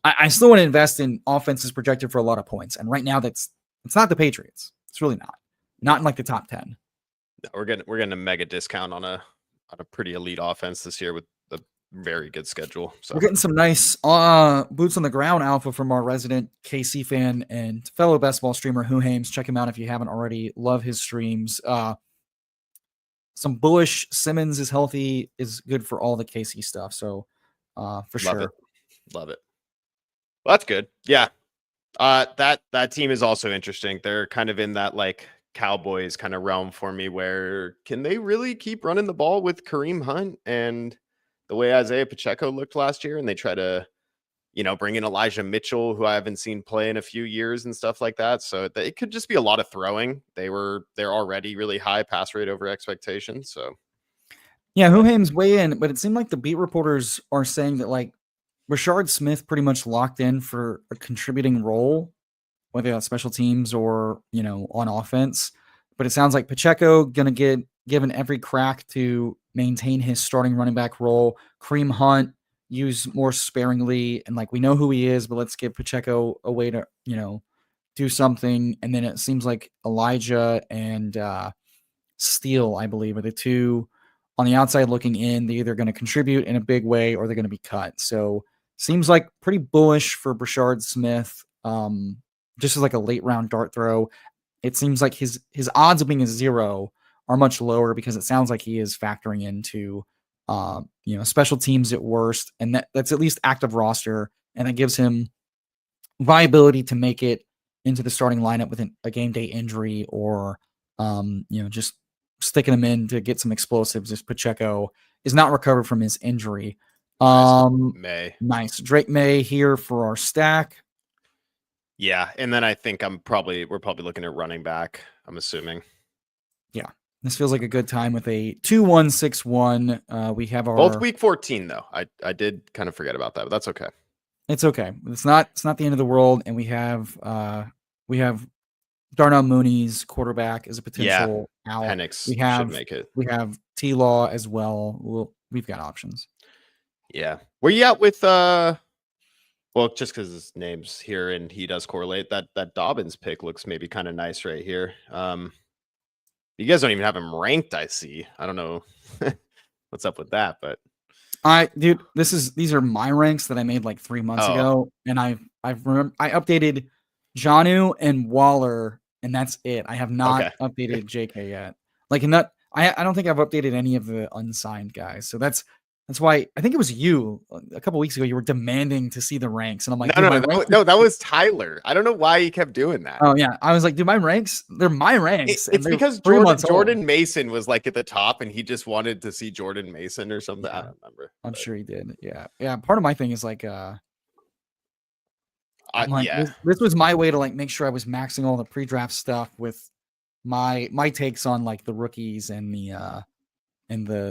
I still want to invest in offenses projected for a lot of points. And right now it's not the Patriots. It's really not in like the top 10. No, we're getting a mega discount on a pretty elite offense this year with a very good schedule. So we're getting some nice boots on the ground alpha from our resident KC fan and fellow best ball streamer Who Hames. Check him out if you haven't already. Love his streams. Some bullish Simmons is healthy is good for all the KC stuff. So for sure. Love it. Well, that's good. Yeah. That team is also interesting. They're kind of in that like Cowboys kind of realm for me where can they really keep running the ball with Kareem Hunt and the way Isaiah Pacheco looked last year, and they try to bring in Elijah Mitchell, who I haven't seen play in a few years and stuff like that. So it could just be a lot of throwing. They're already really high pass rate over expectations. So yeah, Who Hames weigh in, but it seemed like the beat reporters are saying that like Rashard Smith pretty much locked in for a contributing role, whether that's special teams or, on offense. But it sounds like Pacheco going to get given every crack to maintain his starting running back role. Kareem Hunt used more sparingly. And like, we know who he is, but let's give Pacheco a way to, do something. And then it seems like Elijah and Steele, I believe, are the two on the outside looking in. They're either going to contribute in a big way or they're going to be cut. So seems like pretty bullish for Brashard Smith. Just as like a late round dart throw. It seems like his odds of being a 0 are much lower because it sounds like he is factoring into special teams at worst, and that's at least active roster, and that gives him viability to make it into the starting lineup with a game day injury or just sticking him in to get some explosives if Pacheco is not recovered from his injury. Nice. Um, May. nice. Drake May here for our stack. Yeah, and then I think we're probably looking at running back, I'm assuming. Yeah. This feels like a good time with a 2-1-6-1. We have our both week 14 though. I did kind of forget about that, but that's okay. It's okay. It's not the end of the world, and we have Darnell Mooney's quarterback as a potential out. Penix We should have make it. T-Law as well. We've got options. Yeah. Where you at with well, just because his name's here and he does correlate, that Dobbins pick looks maybe kind of nice right here. You guys don't even have him ranked, I see. I don't know what's up with that, but Dude, these are my ranks that I made like 3 months ago, and I updated Jonnu and Waller, and that's it. I have not updated JK yet. Like in that, I don't think I've updated any of the unsigned guys. So that's why I think it was you a couple weeks ago. You were demanding to see the ranks, and I'm like, no, that was Tyler. I don't know why he kept doing that. Oh yeah, I was like, dude, my ranks, they're my ranks. It's because Jordan Mason was like at the top, and he just wanted to see Jordan Mason or something. Yeah, I don't remember. I'm sure he did. Yeah. Part of my thing is like, I'm like, this was my way to like make sure I was maxing all the pre-draft stuff with my takes on like the rookies and the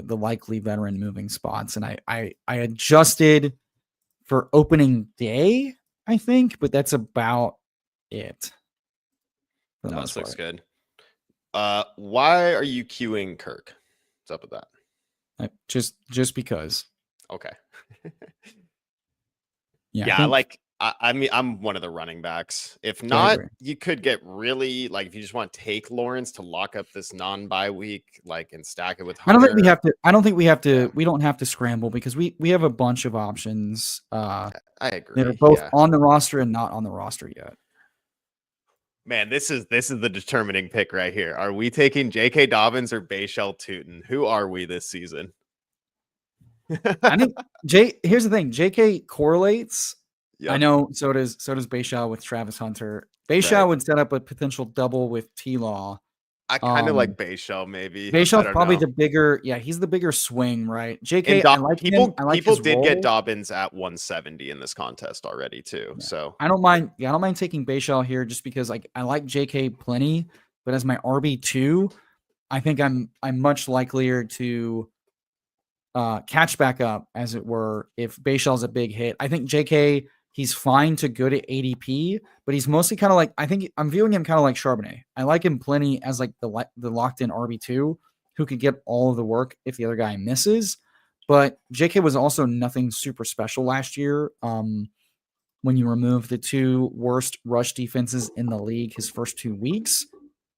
likely veteran moving spots, and I adjusted for opening day, I think, but that's about it. No, this looks good. Why are you queuing Kirk? What's up with that? Just because. Okay. Yeah, I mean, I'm one of the running backs. If not, you could get really like if you just want to take Lawrence to lock up this non-bye week, like and stack it with Hunter. I don't think we have to. Yeah. We don't have to scramble because we have a bunch of options. I agree. That are both on the roster and not on the roster yet. Man, this is the determining pick right here. Are we taking J.K. Dobbins or Bayshell Tootin? Who are we this season? I think here's the thing. J.K. correlates. Yep. I know. So does Bayshell with Travis Hunter. Bayshell would set up a potential double with T-Law. I kind of like Bayshell, maybe. Bayshell's probably the bigger. Yeah, he's the bigger swing, right? JK, I like people. I like people did get Dobbins at 170 in this contest already too. Yeah. So I don't mind. Yeah, I don't mind taking Bayshell here just because like I like JK plenty, but as my RB2, I think I'm much likelier to catch back up, as it were, if Bayshell's a big hit. I think JK. He's fine to good at ADP, but he's mostly kind of like, I think I'm viewing him kind of like Charbonnet. I like him plenty as like the locked in RB2 who could get all of the work if the other guy misses. But JK was also nothing super special last year. When you remove the two worst rush defenses in the league his first 2 weeks,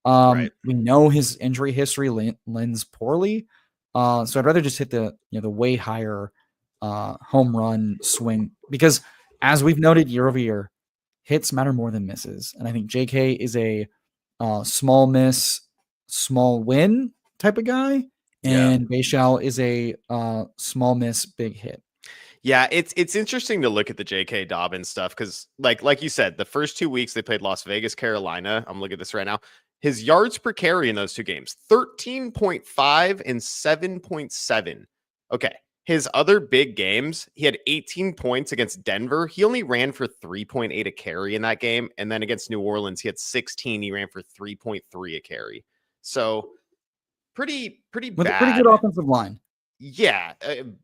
we know his injury history lends poorly. So I'd rather just hit the way higher home run swing, because as we've noted year over year, hits matter more than misses. And I think JK is a small miss, small win type of guy. And Bayshell is a small miss, big hit. Yeah, it's interesting to look at the J.K. Dobbins stuff because, like you said, the first 2 weeks they played Las Vegas, Carolina. I'm looking at this right now. His yards per carry in those 2 games, 13.5 and 7.7. Okay. His other big games, he had 18 points against Denver. He only ran for 3.8 a carry in that game. And then against New Orleans, he had 16. He ran for 3.3 a carry. So pretty bad. With a pretty good offensive line. Yeah.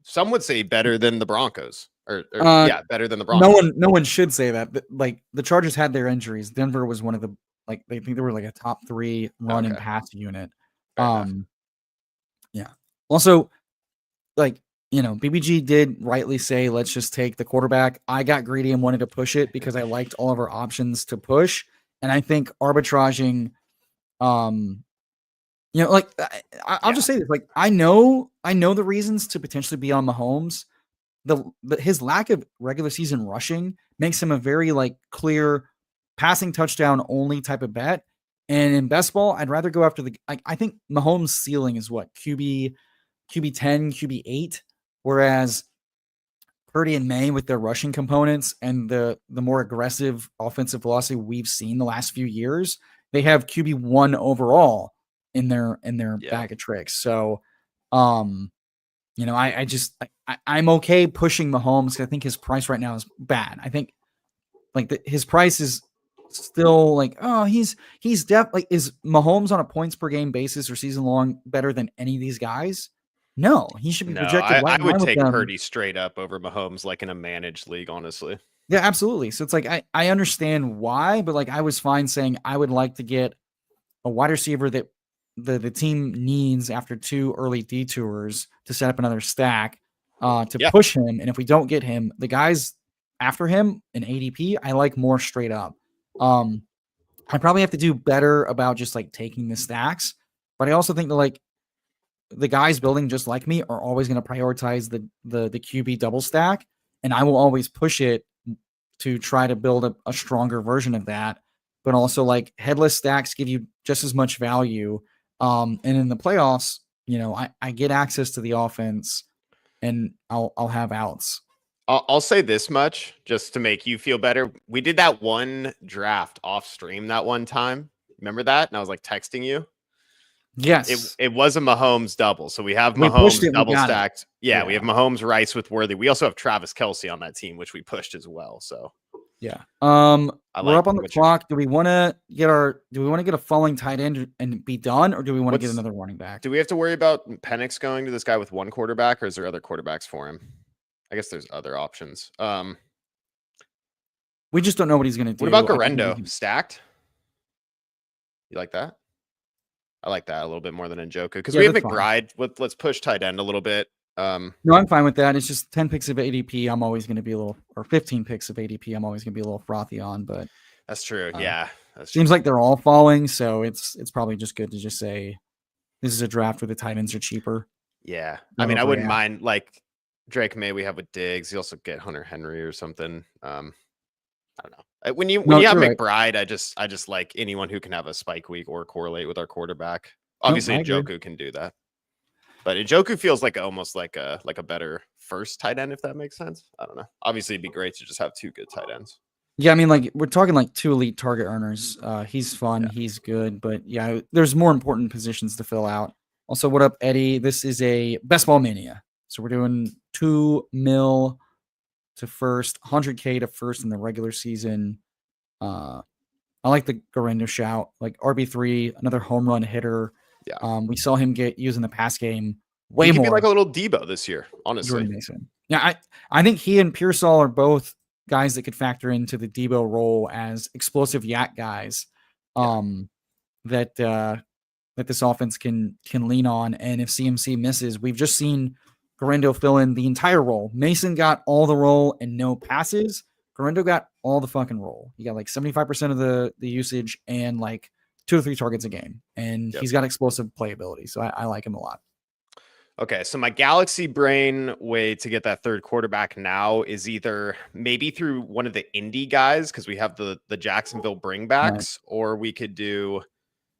Some would say better than the Broncos. Better than the Broncos. No one should say that. But, like, the Chargers had their injuries. Denver was one of the, like, they think they were like a top 3 run and pass unit. Yeah. Also, like, BBG did rightly say, let's just take the quarterback. I got greedy and wanted to push it because I liked all of our options to push. And I think arbitraging, I'll just say this, like, I know the reasons to potentially be on Mahomes. His lack of regular season rushing makes him a very like clear passing touchdown only type of bet. And in best ball, I'd rather go after I think Mahomes' ceiling is what, QB 10, QB 8. Whereas Purdy and May, with their rushing components and the more aggressive offensive velocity we've seen the last few years, they have QB1 overall. in their Yeah. bag of tricks. So, um, I'm okay pushing Mahomes because I think his price right now is bad. I think like his price is still like, oh, he's like, is Mahomes on a points per game basis or season long better than any of these guys? No, he should be No, projected I right in would line with take them. Purdy straight up over Mahomes, like in a managed league, honestly. Yeah, absolutely. So it's like I understand why, but like I was fine saying I would like to get a wide receiver that the team needs after 2 early detours to set up another stack to Yeah. push him. And if we don't get him, the guys after him in ADP, I like more straight up. I probably have to do better about just like taking the stacks, but I also think that like the guys building just like me are always going to prioritize the QB double stack, and I will always push it to try to build a stronger version of that. But also like headless stacks give you just as much value. And in the playoffs, I get access to the offense and I'll have outs. I'll say this much just to make you feel better. We did that one draft off stream that one time. Remember that? And I was like texting you. Yes. It was a Mahomes double. So we have We pushed Mahomes it, we double got it. stacked. Yeah, we Yeah. have Mahomes Rice with Worthy. We also have Travis Kelsey on that team, which we pushed as well. So Yeah. I We're like up on the what you're clock. Do we want to get a falling tight end and be done, or do we want to get what's another running back? do we have to worry about Penix going to this guy with one quarterback, or is there other quarterbacks for him? I guess there's other options. We just don't know what he's going to do. What about I don't know. Garendo? Stacked? You like that? I like that a little bit more than Njoku because Yeah, we have that's fine. McBride. Let's push tight end a little bit. No, I'm fine with that. It's just 10 picks of ADP. I'm always going to be a little, or 15 picks of ADP. I'm always going to be a little frothy on, but That's true. Yeah, that's seems true. like they're all falling. So it's probably just good to just say this is a draft where the tight ends are cheaper. Yeah, I Don't mean, I wouldn't overreact. mind like Drake May. We have with Diggs. You also get Hunter Henry or something. I don't know. When you No, have you're right. McBride, I just like anyone who can have a spike week or correlate with our quarterback. Nope, Obviously, I agree. Njoku can do that, but Njoku feels like almost like a better first tight end, if that makes sense. I don't know. Obviously, it'd be great to just have two good tight ends. Yeah, I mean, like we're talking like 2 elite target earners. He's fun, Yeah. he's good, but yeah, there's more important positions to fill out. Also, what up, Eddie? This is a best ball mania, so we're doing 2 mil to first, 100K to first in the regular season. I like the Garendo shout, like RB3, another home run hitter. Yeah. We saw him get used in the pass game way He could more. be like a little Debo this year, honestly. Jordan Mason. Yeah, I think he and Pearsall are both guys that could factor into the Debo role as explosive yak guys. That this offense can lean on. And if CMC misses, we've just seen Garendo fill in the entire role. Mason got all the role and no passes. Garendo got all the fucking role. He got like 75% of the usage and like 2 to 3 targets a game. And he's got explosive playability. So I like him a lot. Okay, so my galaxy brain way to get that third quarterback now is either maybe through one of the indie guys because we have the Jacksonville bringbacks, or we could do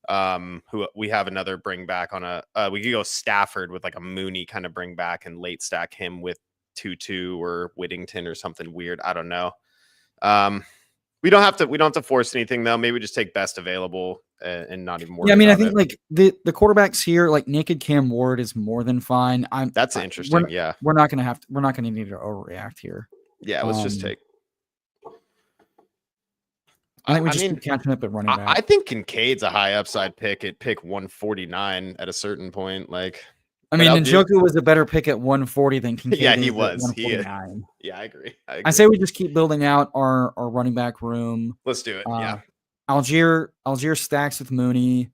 who we have another bring back on we could go Stafford with like a Mooney kind of bring back and late stack him with Tutu or Whittington or something weird. I don't know. We don't have to force anything though. Maybe just take best available and not even worry. Yeah, I mean, I about think it. like the quarterbacks here, like naked Cam Ward is more than fine. That's interesting. We're not gonna need to overreact here. Yeah, let's just take. I think we just keep catching up at running back. I think Kincaid's a high upside pick at pick 149 at a certain point. Like, I mean, Njoku was a better pick at 140 than Kincaid. Yeah, he is was. At 149. Yeah, I agree. I say we just keep building out our running back room. Let's do it. Yeah. Algier stacks with Mooney.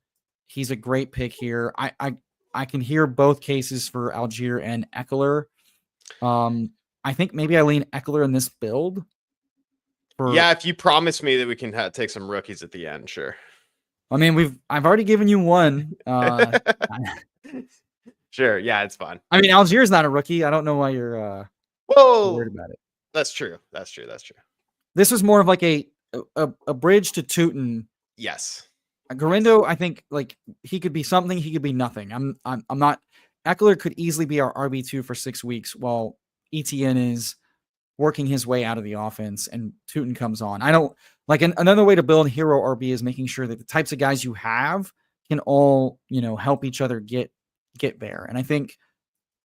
He's a great pick here. I can hear both cases for Algier and Eckler. I think maybe I lean Eckler in this build. Yeah, if you promise me that we can take some rookies at the end, sure. I mean, I've already given you one. Sure, yeah, it's fine. I mean, Algier's not a rookie. I don't know why you're worried about it. That's true. This was more of like a bridge to Tootin. Yes. Garendo, I think like he could be something, he could be nothing. I'm not. Eckler could easily be our RB2 for 6 weeks while ETN is working his way out of the offense and Tootin comes on. I don't like another way to build hero RB is making sure that the types of guys you have can all, help each other get there. And I think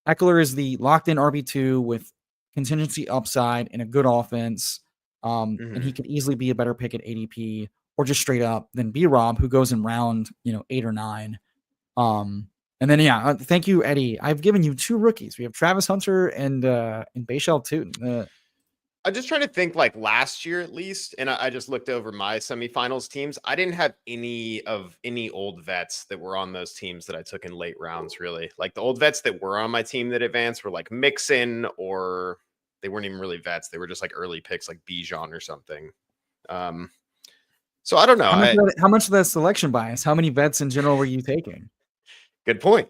Eckler is the locked in RB2 with contingency upside and a good offense. And he could easily be a better pick at ADP or just straight up than B-Rob, who goes in round, 8 or 9. And then, thank you, Eddie. I've given you 2 rookies. We have Travis Hunter and Bayshell Tootin. I'm just trying to think like last year at least, and I just looked over my semifinals teams. I didn't have any old vets that were on those teams that I took in late rounds, really. Like the old vets that were on my team that advanced were like Mixon, or they weren't even really vets. They were just like early picks like Bijan or something. So I don't know. How much of that selection bias? How many vets in general were you taking? Good point.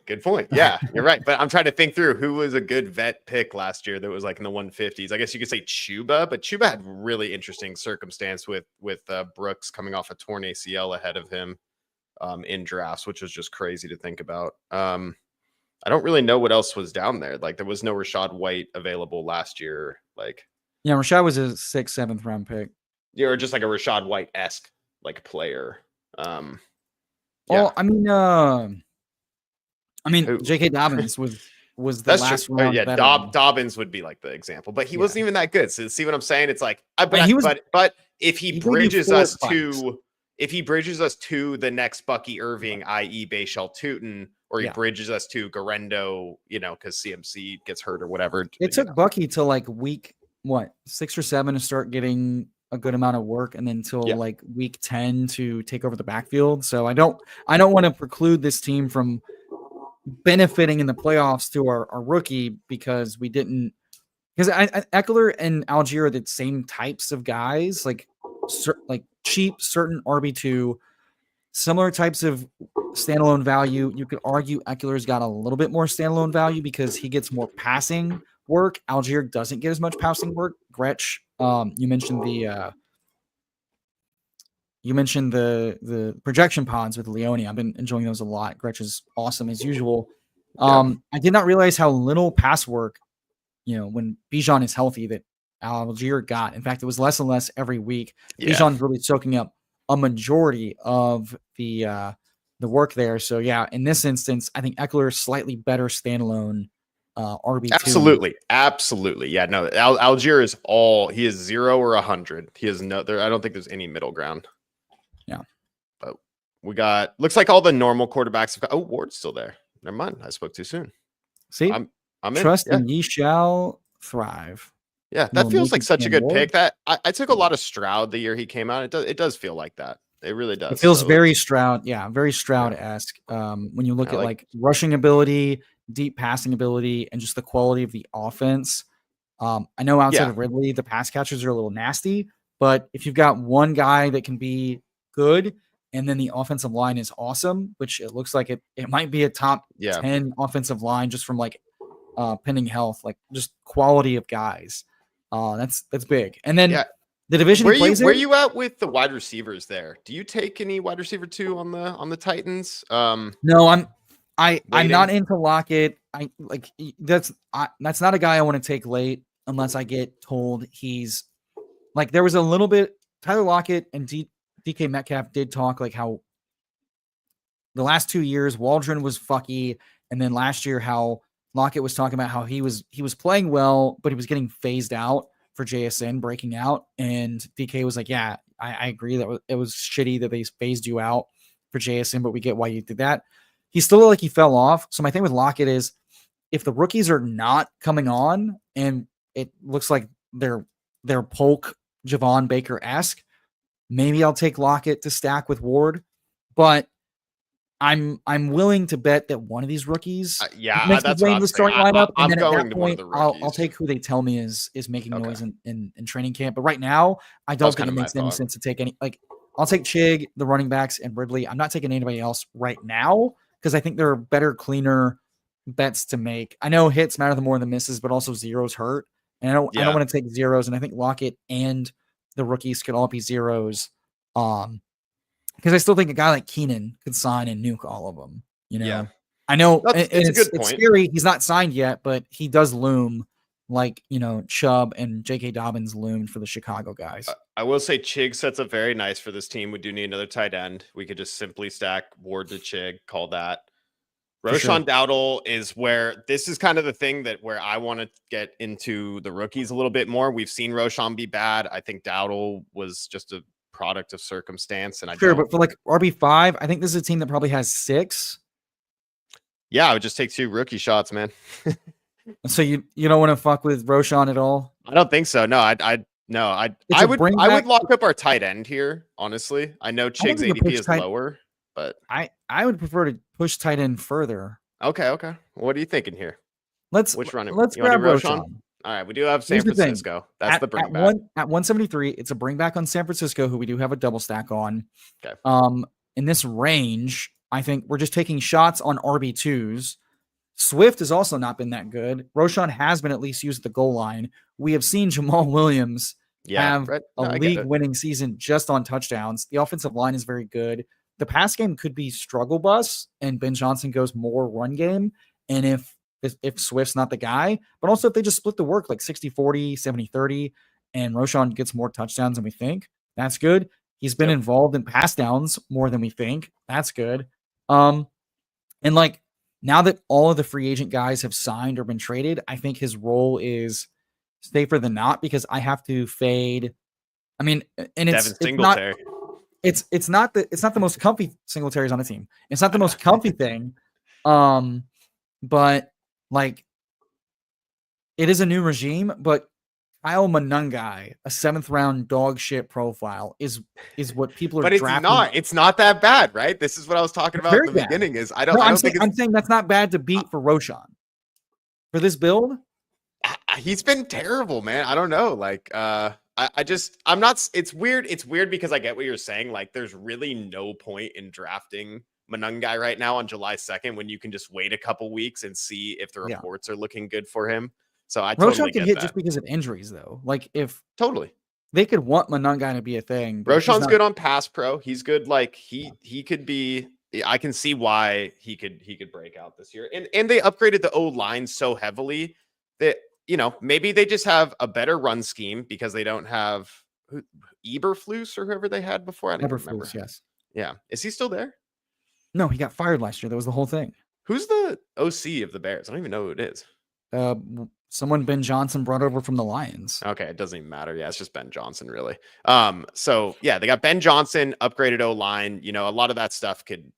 Yeah, you're right. But I'm trying to think through who was a good vet pick last year that was like in the 150s. I guess you could say Chuba, but Chuba had really interesting circumstance with Brooks coming off a torn ACL ahead of him in drafts, which was just crazy to think about. I don't really know what else was down there. Like there was no Rashad White available last year. Like Rashad was a 6th, 7th round pick. You're just like a Rashad White-esque like player. Yeah. Well, I mean, J.K. Dobbins was the last round. Yeah, Dobbins would be like the example, but he wasn't even that good. So see what I'm saying? It's like, but if he bridges us to the next Bucky Irving, i.e. Bayshell Tootin, or he bridges us to Garendo, because CMC gets hurt or whatever. It took Bucky to like week 6 or 7 to start getting a good amount of work, and then until like week 10 to take over the backfield. So I don't want to preclude this team from benefiting in the playoffs to our rookie because we didn't, because Eckler and Algier are the same types of guys, like cheap, certain RB2, similar types of standalone value. You could argue Eckler's got a little bit more standalone value because he gets more passing work. Algier doesn't get as much passing work. Gretsch, you mentioned the projection pods with Leone. I've been enjoying those a lot. Gretsch is awesome as usual. I did not realize how little pass work, when Bijan is healthy, that Algier got. In fact, it was less and less every week. Yeah. Bijan's really soaking up a majority of the work there. So in this instance, I think Eckler is slightly better standalone RB2. Absolutely. Yeah, no, Algier is he is 0 or 100. He is I don't think there's any middle ground. Yeah. But we looks like all the normal quarterbacks. Ward's still there. Never mind. I spoke too soon. See, I'm trust and ye shall thrive. Yeah, that feels like such a good pick. That I took a lot of Stroud the year he came out. It does feel like that. It really does. It feels very Stroud. Yeah, very Stroud-esque. When you look at like rushing ability, deep passing ability, and just the quality of the offense. I know outside of Ridley, the pass catchers are a little nasty, but if you've got one guy that can be good, and then the offensive line is awesome, which it looks like it might be a top 10 offensive line just from like pending health, like just quality of guys. That's big. And then the division where are you at with the wide receivers there? Do you take any wide receiver 2 on the Titans? No, I'm not into Lockett. That's not a guy I want to take late unless I get told he's like, there was a little bit Tyler Lockett and DK Metcalf did talk like how the last 2 years Waldron was fucky, and then last year how Lockett was talking about how he was playing well, but he was getting phased out for JSN breaking out, and DK was like, yeah, I agree that it was shitty that they phased you out for JSN, but we get why you did that. He still looked like he fell off. So my thing with Lockett is if the rookies are not coming on and it looks like they're Polk Javon Baker-esque, maybe I'll take Lockett to stack with Ward, but I'm willing to bet that one of these rookies makes that's the starting lineup, and then at that point, I'll take who they tell me is making noise in training camp. But right now, I don't think it makes any sense to take any. Like, I'll take Chig, the running backs, and Ridley. I'm not taking anybody else right now because I think there are better, cleaner bets to make. I know hits matter more than misses, but also zeros hurt, and I don't want to take zeros. And I think Lockett and the rookies could all be zeros. Because I still think a guy like Keenan could sign and nuke all of them. I know it's a good point. Scary. He's not signed yet, but he does loom like, Chubb and J.K. Dobbins loomed for the Chicago guys. I will say Chig sets up very nice for this team. We do need another tight end. We could just simply stack Ward to Chig, call that. For sure. Roshan Dowdle is where this is kind of the thing that where I want to get into the rookies a little bit more. We've seen Roshan be bad. I think Dowdle was just a product of circumstance, and Sure, but for like RB5, I think this is a team that probably has 6. Yeah, I would just take 2 rookie shots, man. So you don't want to fuck with Roshan at all? I don't think so. No, I would lock up our tight end here. Honestly, I know Chig's ADP is lower, but I would prefer to push tight end further. Okay. What are you thinking here? Let's grab Roshan. All right, we do have San Francisco. That's the bring back. At 173, it's a bring back on San Francisco, who we do have a double stack on. Okay. In this range, I think we're just taking shots on RB2s. Swift has also not been that good. Roshan has been at least used at the goal line. We have seen Jamal Williams have a league-winning season just on touchdowns. The offensive line is very good. The pass game could be struggle bus, and Ben Johnson goes more run game. And if Swift's not the guy, but also if they just split the work like 60-40, 70-30, and Roshan gets more touchdowns than we think, that's good. He's been involved in pass downs more than we think. That's good. And like, now that all of the free agent guys have signed or been traded, I think his role is safer than not, because I have to fade. I mean, and it's not the most comfy Singletary's on the team. It's not the most comfy thing. But like, it is a new regime, but Kyle Monangai, a 7th round dog shit profile, is what people are drafting. But it's not that bad, right? This is what I was talking about at the beginning. I'm saying that's not bad to beat for Roshan. For this build, he's been terrible, man. I don't know. Like, I'm not. It's weird. It's weird because I get what you're saying. Like, there's really no point in drafting Monangai right now on July 2nd when you can just wait a couple weeks and see if the reports are looking good for him. So I totally get hit that. Just because of injuries, though. Like, if they could want Monangai to be a thing. Roshan's good on pass pro. He's good. Like, he could be. I can see why he could break out this year. And they upgraded the O line so heavily that, maybe they just have a better run scheme because they don't have Eberflus or whoever they had before. I don't remember. Yes. Yeah. Is he still there? No, he got fired last year. That was the whole thing. Who's the OC of the Bears? I don't even know who it is. Someone Ben Johnson brought over from the Lions. Okay, it doesn't even matter. Yeah, it's just Ben Johnson, really. So yeah, they got Ben Johnson, upgraded O line. A lot of that stuff could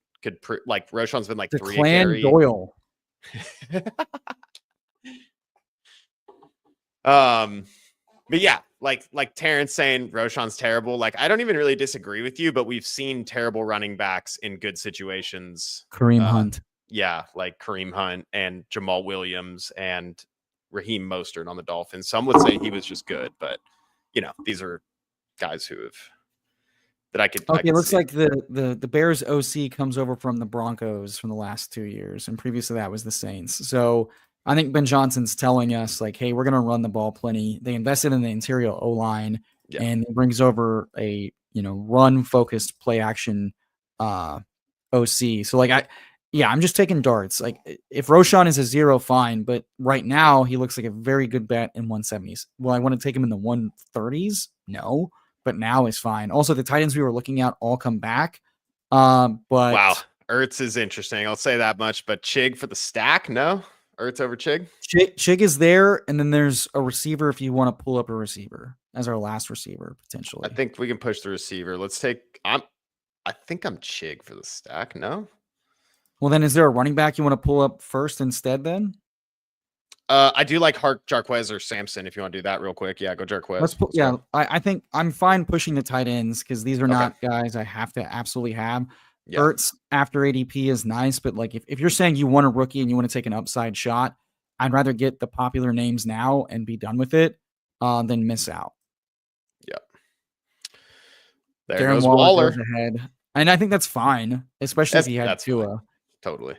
like Roshan's been like the 3 Clan Doyle. But yeah, like Terrence saying Roshan's terrible. Like, I don't even really disagree with you, but we've seen terrible running backs in good situations. Kareem Hunt. Yeah, like Kareem Hunt and Jamal Williams and Raheem Mostert on the Dolphins. Some would say he was just good, but these are guys who have that I could. Okay, it looks like the Bears OC comes over from the Broncos from the last 2 years, and previous to that was the Saints. So I think Ben Johnson's telling us, like, hey, we're going to run the ball plenty. They invested in the interior O line, and it brings over a run focused play action OC. So like I'm just taking darts. Like, if Roshan is a 0, fine, but right now he looks like a very good bet in 170s. Well, I want to take him in the 130s. No, but now is fine. Also, the Titans we were looking at all come back. But wow, Ertz is interesting. I'll say that much. But Chig for the stack, no. Ertz over Chig? Chig is there, and then there's a receiver if you want to pull up a receiver as our last receiver, potentially. I think we can push the receiver. Let's take I think I'm Chig for the stack, no? Well, then is there a running back you want to pull up first instead then? I do like Jarquez or Samson if you want to do that real quick. Yeah, go Jarquez. I think I'm fine pushing the tight ends because these are not guys I have to absolutely have. Yeah. Ertz after ADP is nice, but like if you're saying you want a rookie and you want to take an upside shot, I'd rather get the popular names now and be done with it than miss out. Yep. There Darren goes Waller. Goes ahead. And I think that's fine, especially if he had Tua. Fine. Totally.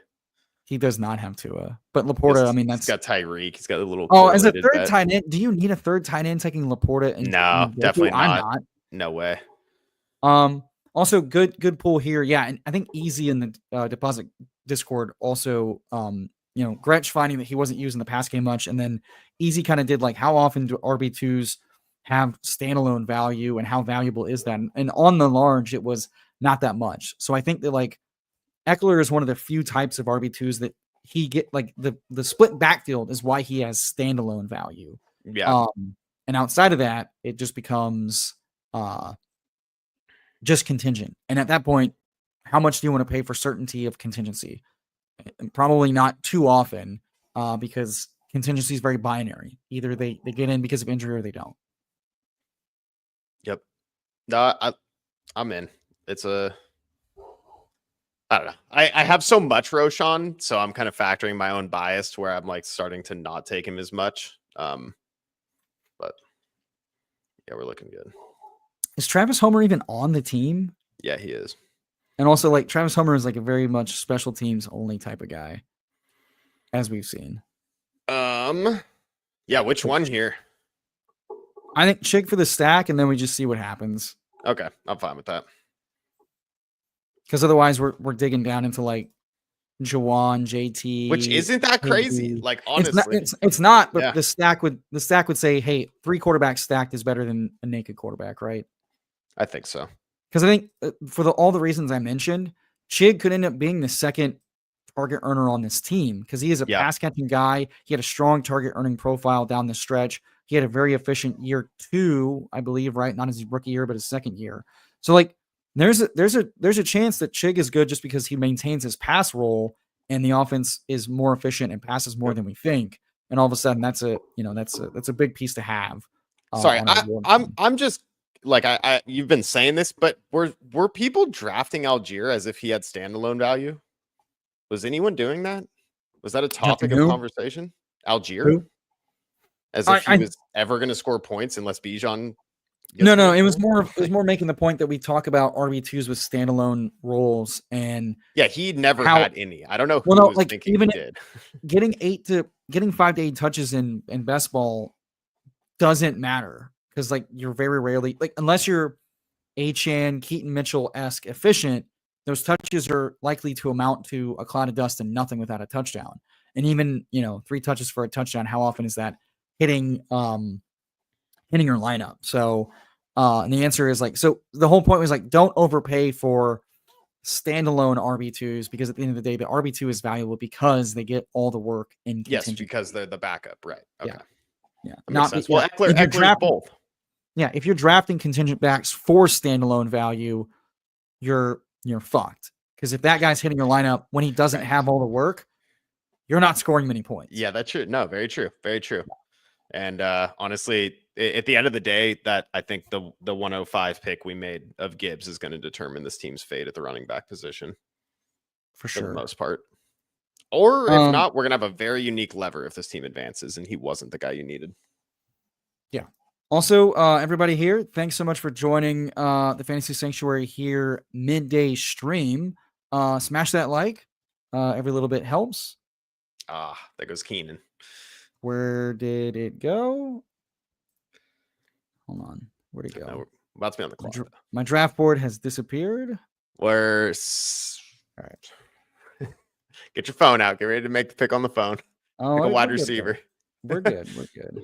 He does not have Tua. But Laporta, I mean, he's got Tyreek. He's got a little. Oh, as a third tight end, do you need a third tight end taking Laporta? No, definitely not. I'm not. No way. Also, good pull here. Yeah, and I think Easy in the deposit Discord also Gretsch finding that he wasn't using the pass game much, and then Easy kind of did like, how often do RB2s have standalone value and how valuable is that? And on the large, it was not that much. So I think that like Eckler is one of the few types of RB2s that he get like the split backfield is why he has standalone value. Yeah. And outside of that, it just becomes just contingent. And at that point, how much do you want to pay for certainty of contingency? And probably not too often, because contingency is very binary. Either they get in because of injury or they don't. Yep. No, I'm in. It's I don't know. I have so much Roshan, so I'm kind of factoring my own bias to where I'm like starting to not take him as much. But yeah, we're looking good. Is Travis Homer even on the team? Yeah, he is. And also, like, Travis Homer is like a very much special teams only type of guy, as we've seen. Yeah, which one here? I think Chig for the stack, and then we just see what happens. Okay, I'm fine with that. Because otherwise, we're digging down into like Jawan, JT, which isn't that crazy. Like honestly, it's not. But yeah. the stack would say, hey, 3 quarterbacks stacked is better than a naked quarterback, right? I think so. Because I think for all the reasons I mentioned, Chig could end up being the second target earner on this team because he is a pass catching guy. He had a strong target earning profile down the stretch. He had a very efficient year 2, I believe, right? Not his rookie year, but his second year. So like there's a chance that Chig is good just because he maintains his pass role and the offense is more efficient and passes more than we think. And all of a sudden that's a big piece to have. Sorry, I'm just like I you've been saying this, but were people drafting Algier as if he had standalone value? Was anyone doing that? Was that a topic of conversation? Algier? Who? As if he was ever going to score points unless Bijan. No. It was more making the point that we talk about RB2s with standalone roles, and yeah, he never had any. I don't know who was thinking even he did. getting 5 to 8 touches in best ball doesn't matter because like you're very rarely like unless you're Achane, Keaton Mitchell-esque efficient, those touches are likely to amount to a cloud of dust and nothing without a touchdown. And even 3 touches for a touchdown, how often is that hitting your lineup? So and the answer is like, so the whole point was like, don't overpay for standalone RB2s because at the end of the day, the RB2 is valuable because they get all the work in contingent. Yes, because they're the backup, right? Okay. Yeah. That makes sense. Well, Eckler's both. Yeah, if you're drafting contingent backs for standalone value, you're fucked. Because if that guy's hitting your lineup when he doesn't have all the work, you're not scoring many points. Yeah, that's true. No, very true. Very true. And honestly, at the end of the day, that I think the 105 pick we made of Gibbs is going to determine this team's fate at the running back position. For sure. For the most part. Or if not, we're going to have a very unique lever if this team advances and he wasn't the guy you needed. Yeah. Also, everybody here, thanks so much for joining the Fantasy Sanctuary here midday stream. Smash that like. Every little bit helps. There goes Keenan. Where did it go? Hold on. Where'd it go? No, we're about to be on the clock. My draft board has disappeared. All right. Get your phone out. Get ready to make the pick on the phone. Pick a wide receiver. We're good. We're good.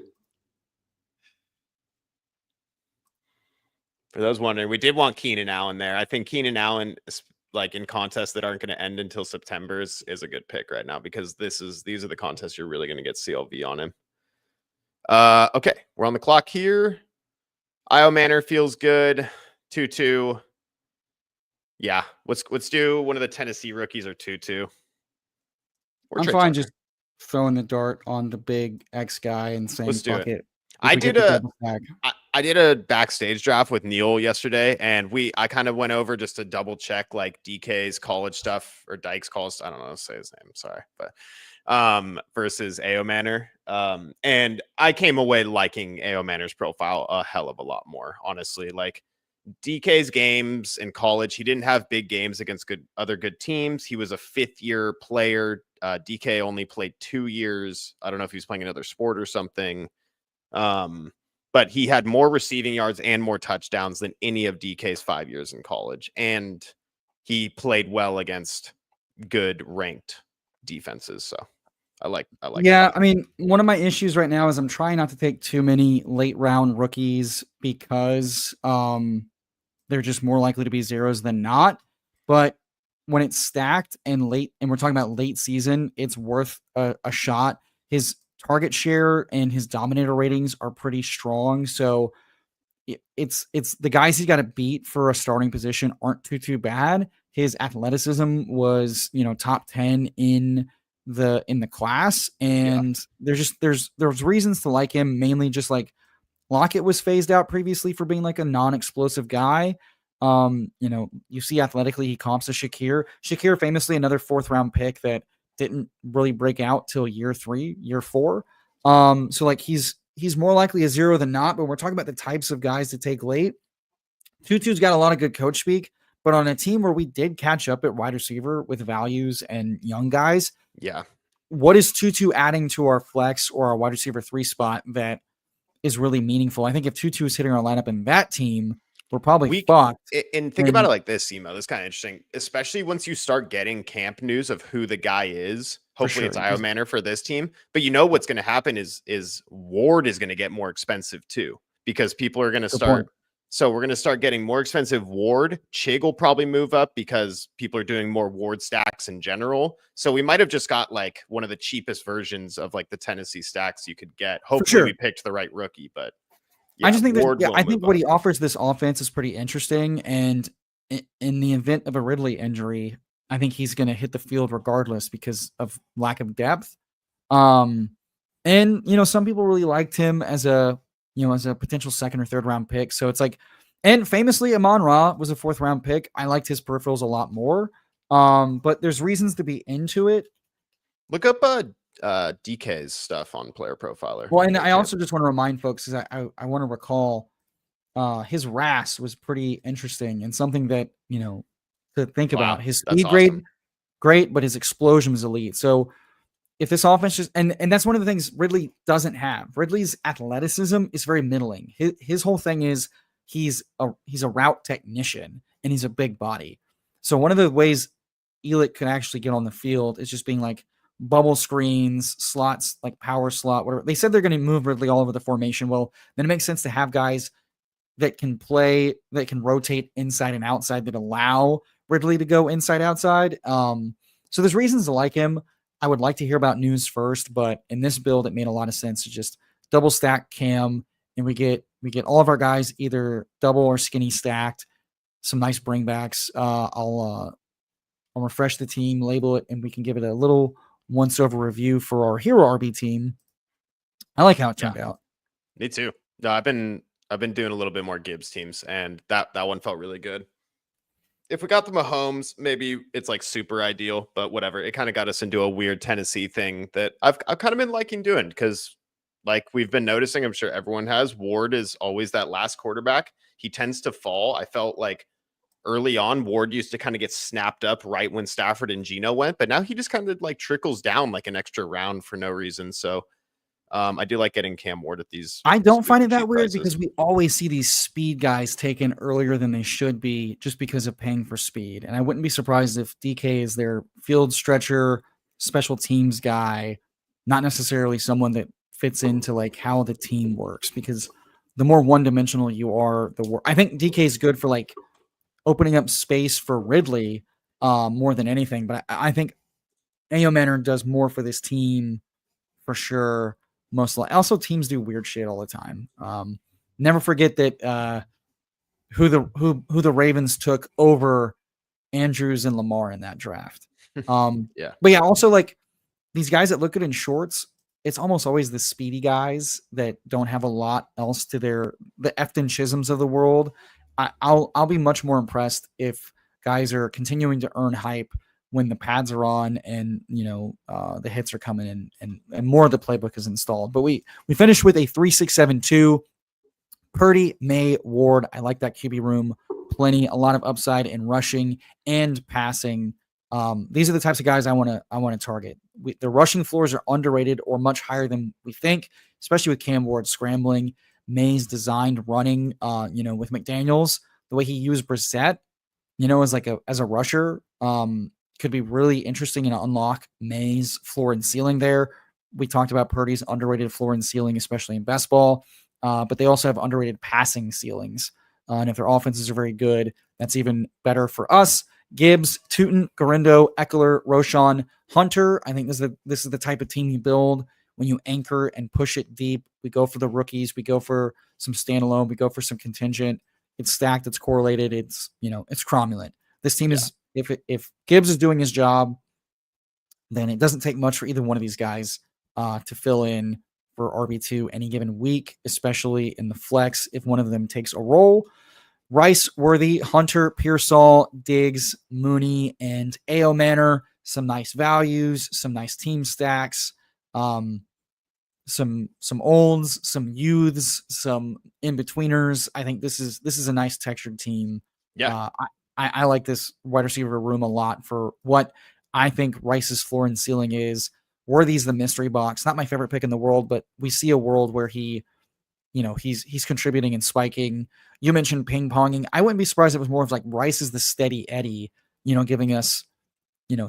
For those wondering, we did want Keenan Allen there. I think Keenan Allen, like in contests that aren't going to end until September, is a good pick right now because these are the contests you're really going to get CLV on him. Okay, we're on the clock here. Io Manor feels good. 2-2. Yeah, let's do one of the Tennessee rookies or 2-2. I'm fine just throwing the dart on the big X guy and saying fuck it. I did a backstage draft with Neil yesterday, and I kind of went over just to double check like DK's college stuff or Dyke's college. I don't know how to say his name. Sorry, but versus Ao Manor. And I came away liking Ao Manor's profile a hell of a lot more, honestly. Like DK's games in college, he didn't have big games against other good teams. He was a 5th-year player. DK only played 2 years. I don't know if he was playing another sport or something. But he had more receiving yards and more touchdowns than any of DK's 5 years in college. And he played well against good ranked defenses. So I like that Yeah, I pick. mean, one of my issues right now is I'm trying not to take too many late round rookies because they're just more likely to be zeros than not. But when it's stacked and late, and we're talking about late season, it's worth a shot. His target share and his dominator ratings are pretty strong. So it's the guys he's got to beat for a starting position aren't too bad. His athleticism was top 10 in the class, Yeah. and there's reasons to like him, mainly just like Lockett was phased out previously for being like a non-explosive guy. You see athletically he comps to Shakir. Shakir famously another fourth round pick that didn't really break out till year 3, year 4. So like he's more likely a zero than not, but we're talking about the types of guys to take late. Tutu's got a lot of good coach speak, but on a team where we did catch up at wide receiver with values and young guys, Yeah. what is Tutu adding to our flex or our wide receiver 3 spot that is really meaningful? I think if Tutu is hitting our lineup in that team, we're probably Week fucked. and think about it And like this, Emo. This is kind of interesting, especially once you start getting camp news of who the guy is. for Hopefully, sure, it's Io Manor for this team. But you know what's going to happen is Ward is going to get more expensive too because people are going to good start. point. So we're going to start getting more expensive Ward. Chig will probably move up because people are doing more Ward stacks in general. So we might have just got like one of the cheapest versions of like the Tennessee stacks you could get. For Hopefully, we sure. picked the right rookie, but I yeah, just think Ward will I move think what up. he offers this offense is pretty interesting. And in the event of a Ridley injury, I think he's going to hit the field regardless because of lack of depth. Um, and some people really liked him as a potential second or third round pick. So it's like, and famously, Amon Ra was a fourth round pick. I liked his peripherals a lot more. But there's reasons to be into it. Look up DK's stuff on Player Profiler Well, when you and get a I chance. also just want to remind folks, because I want to recall his RAS was pretty interesting and something that, to think about. Wow, His that's speed grade, awesome. great, but his explosion was elite. So if this offense just and that's one of the things Ridley doesn't have. Ridley's athleticism is very middling. His whole thing is he's a route technician and he's a big body. So one of the ways Elick could actually get on the field is just being like bubble screens, slots, like power slot, whatever. They said they're going to move Ridley all over the formation. Well, then it makes sense to have guys that can play, that can rotate inside and outside, that allow Ridley to go inside outside. So there's reasons to like him. I would like to hear about news first, but in this build, it made a lot of sense to just double stack Cam, and we get all of our guys either double or skinny stacked. Some nice bringbacks. I'll refresh the team, label it, and we can give it a little once over review for our hero RB team. I like how it Yeah, turned out. me too. No, I've been doing a little bit more Gibbs teams, and that one felt really good. If we got the Mahomes, maybe it's like super ideal, but whatever. It kind of got us into a weird Tennessee thing that I've kind of been liking doing because, like we've been noticing, I'm sure everyone has. Ward is always that last quarterback. He tends to fall. I felt like early on, Ward used to kind of get snapped up right when Stafford and Geno went, but now he just kind of like trickles down like an extra round for no reason. So I do like getting Cam Ward at these I don't find super it that cheap weird prices. because we always see these speed guys taken earlier than they should be just because of paying for speed. And I wouldn't be surprised if DK is their field stretcher, special teams guy, not necessarily someone that fits into like how the team works, because the more one-dimensional you are, the worse. I think DK is good for like opening up space for Ridley more than anything, but I think Ao Manor does more for this team for sure. Most likely. Also, teams do weird shit all the time. Never forget that who the Ravens took over Andrews and Lamar in that draft. Yeah. But yeah, also like these guys that look good in shorts, it's almost always the speedy guys that don't have a lot else to the Efton Chisholms of the world. I'll be much more impressed if guys are continuing to earn hype when the pads are on and the hits are coming in and more of the playbook is installed. But we finished with a 3-6-7-2. Purdy, May, Ward. I like that QB room. Plenty, a lot of upside in rushing and passing. These are the types of guys I want to target. The rushing floors are underrated or much higher than we think, especially with Cam Ward scrambling. May's designed running, with McDaniels, the way he used Brissett, as a rusher. could be really interesting and unlock May's floor and ceiling there. We talked about Purdy's underrated floor and ceiling, especially in best ball, but they also have underrated passing ceilings. And if their offenses are very good, that's even better for us. Gibbs, Tootin, Garindo, Eckler, Roshan, Hunter. I think this is the type of team you build when you anchor and push it deep. We go for the rookies. We go for some standalone. We go for some contingent. It's stacked. It's correlated. It's cromulent. This team Yeah. is, if Gibbs is doing his job, then it doesn't take much for either one of these guys to fill in for RB2 any given week, especially in the flex if one of them takes a role. Rice, Worthy, Hunter, Pearsall, Diggs, Mooney, and AO Manor. Some nice values, some nice team stacks, some olds, some youths, some in betweeners. I think this is a nice textured team. Yeah. I like this wide receiver room a lot for what I think Rice's floor and ceiling is. Worthy's the mystery box. Not my favorite pick in the world, but we see a world where he's contributing and spiking. You mentioned ping ponging. I wouldn't be surprised if it was more of like Rice is the steady Eddie, giving us,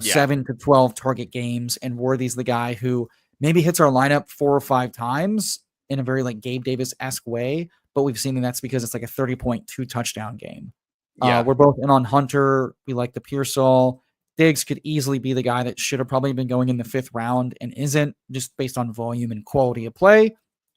7 to 12 target games, and Worthy's the guy who maybe hits our lineup 4 or 5 times in a very like Gabe Davis-esque way, but we've seen that's because it's like a 30.2 touchdown game. Yeah. We're both in on Hunter. We like the Pearsall. Diggs could easily be the guy that should have probably been going in the 5th round and isn't, just based on volume and quality of play.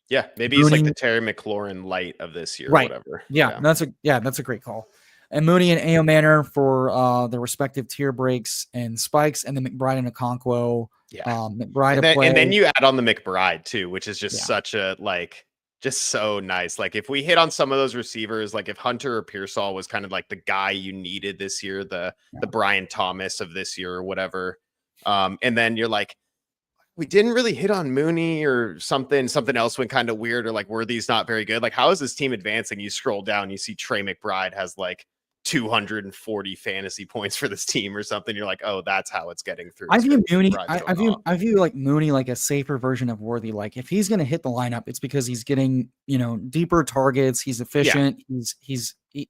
Yeah, maybe Mooney, he's like the Terry McLaurin light of this year, right? or whatever. Yeah, that's a great call. And Mooney and AO Manor for their respective tier breaks and spikes, and then McBride and Okonkwo. Yeah, McBride and then you add on the McBride too, which is just Yeah. such a just so nice. Like if we hit on some of those receivers, like if Hunter or Pearsall was kind of like the guy you needed this year, the Brian Thomas of this year or whatever, and then you're like, we didn't really hit on Mooney or something else went kind of weird, or like Worthy's not very good. Like, how is this team advancing? You scroll down, you see Trey McBride has like 240 fantasy points for this team or something. You're like, oh, that's how it's getting through. I view Mooney. I view like Mooney like a safer version of Worthy. Like if he's going to hit the lineup, it's because he's getting deeper targets. He's efficient. Yeah.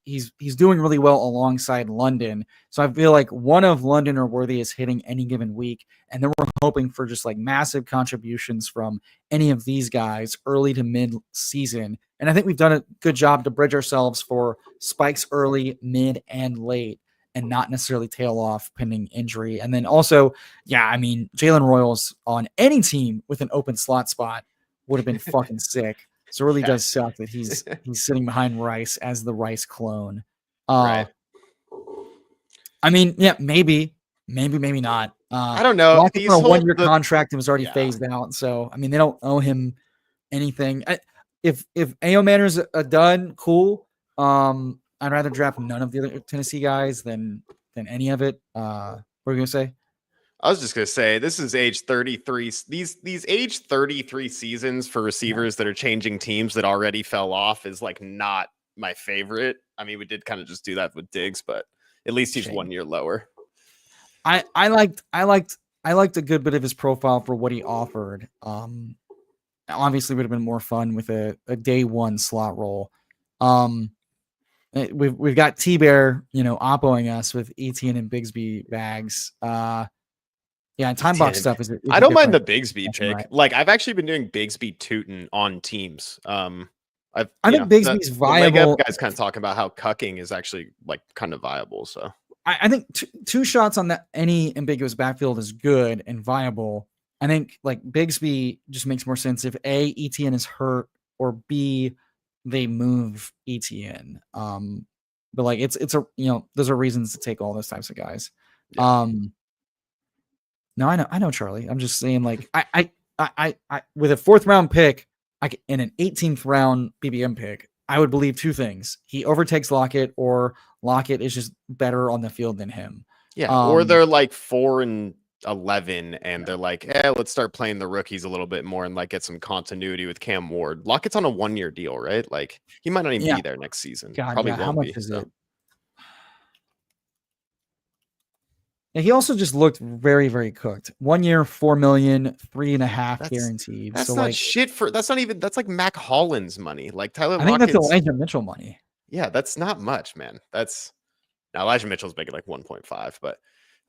He's doing really well alongside London. So I feel like one of London or Worthy is hitting any given week, and then we're hoping for just like massive contributions from any of these guys early to mid season. And I think we've done a good job to bridge ourselves for spikes early, mid, and late, and not necessarily tail off pending injury. And then also, Jalen Royals on any team with an open slot spot would have been fucking sick. So it really does suck that he's sitting behind Rice as the Rice clone. Right. Maybe not. I don't know. He's on a 1-year contract and was already phased out. So they don't owe him anything. If AO Manor's a dud, cool. I'd rather draft none of the other Tennessee guys than any of it. What are you gonna say? I was just gonna say this is age 33. These age 33 seasons for receivers that are changing teams that already fell off is like not my favorite. I mean, we did kind of just do that with Diggs, but at least he's 1 year lower. I liked a good bit of his profile for what he offered. Obviously would have been more fun with a day 1 slot role. We've got T-Bear, oppoing us with Etienne and Bigsby bags. Time box stuff is. I don't mind the Bigsby pick. Right. Like I've actually been doing Bigsby Tootin on teams. I think Bigsby's viable. The guys kind of talking about how cucking is actually like kind of viable. So I think two shots on that any ambiguous backfield is good and viable. I think like Bigsby just makes more sense if A, Etienne is hurt, or B, they move Etienne. But like it's a those are reasons to take all those types of guys. Yeah. No, I know, Charlie. I'm just saying, like, I with a 4th round pick, and an 18th round BBM pick, I would believe 2 things: he overtakes Lockett, or Lockett is just better on the field than him. Yeah, or they're like 4 and 11, and they're like, let's start playing the rookies a little bit more and like get some continuity with Cam Ward. Lockett's on a 1-year deal, right? Like he might not even be there next season. God, probably won't how much be. Is it? And he also just looked very, very cooked. 1 year, $4 million, 3.5 guaranteed. That's so not like shit for. That's not even. That's like Mac Hollins money. Like Tyler. I think that's Elijah Mitchell money. Yeah, that's not much, man. That's now Elijah Mitchell's making like 1.5, but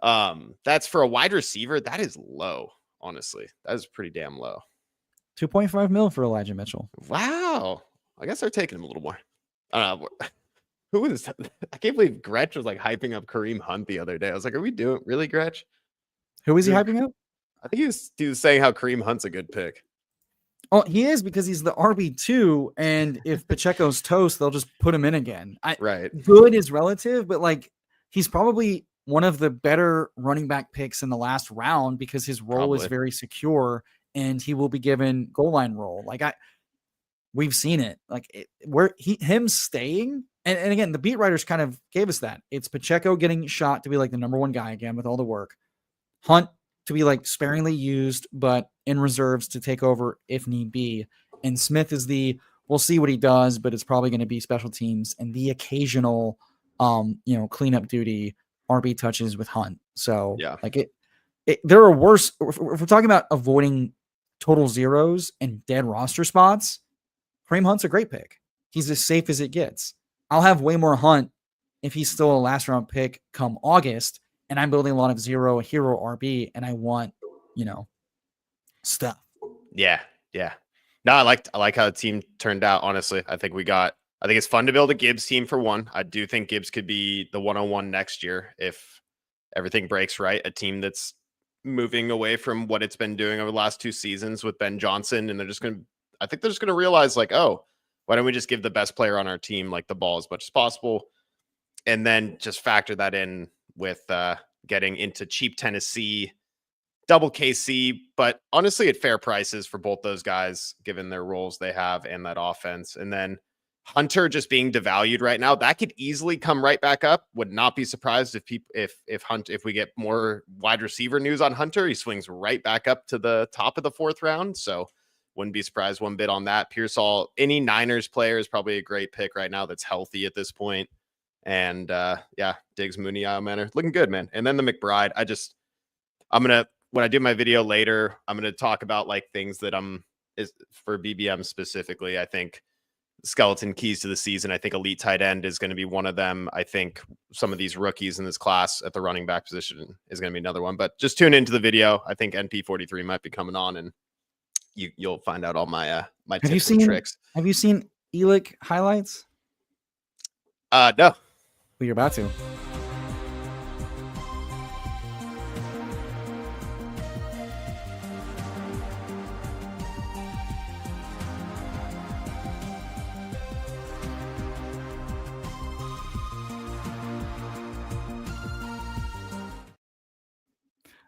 That's for a wide receiver. That is low. Honestly, that is pretty damn low. 2.5 mil for Elijah Mitchell. Wow. I guess they're taking him a little more. I don't know. Who is that? I can't believe Gretch was like hyping up Kareem Hunt the other day. I was like, are we doing really, Gretch? Who is he hyping up? I think he was saying how Kareem Hunt's a good pick. Oh, he is, because he's the RB2, and if Pacheco's toast, they'll just put him in again. Right. Good is relative, but like he's probably one of the better running back picks in the last round because his role is very secure and he will be given goal line role. Like we've seen it. Like him staying, and again, the beat writers kind of gave us that. It's Pacheco getting shot to be like the number one guy again with all the work. Hunt to be like sparingly used, but in reserves to take over if need be. And Smith is we'll see what he does, but it's probably going to be special teams and the occasional, cleanup duty RB touches with Hunt. So yeah, like there are worse. If we're talking about avoiding total zeros and dead roster spots, Kareem Hunt's a great pick. He's as safe as it gets. I'll have way more Hunt if he's still a last round pick come August, and I'm building a lot of zero hero RB, and I want, stuff. Yeah. Yeah. No, I like how the team turned out. Honestly, I think it's fun to build a Gibbs team for one. I do think Gibbs could be the 101 next year if everything breaks right. A team that's moving away from what it's been doing over the last 2 seasons with Ben Johnson. And I think they're just going to realize like, oh, why don't we just give the best player on our team like the ball as much as possible? And then just factor that in with getting into cheap Tennessee, double KC, but honestly at fair prices for both those guys, given their roles they have and that offense. And then Hunter just being devalued right now, that could easily come right back up. Would not be surprised if we get more wide receiver news on Hunter, he swings right back up to the top of the 4th round. So wouldn't be surprised one bit on that. Pearsall, any Niners player is probably a great pick right now that's healthy at this point. And Diggs, Mooney, Manor, looking good, man. And then the McBride, when I do my video later, I'm going to talk about like things that is for BBM specifically. I think skeleton keys to the season. I think elite tight end is going to be one of them. I think some of these rookies in this class at the running back position is going to be another one, but just tune into the video. I think NP43 might be coming on and you'll find out all my, my tips and tricks. Have you seen Elick highlights? No. Well, you're about to.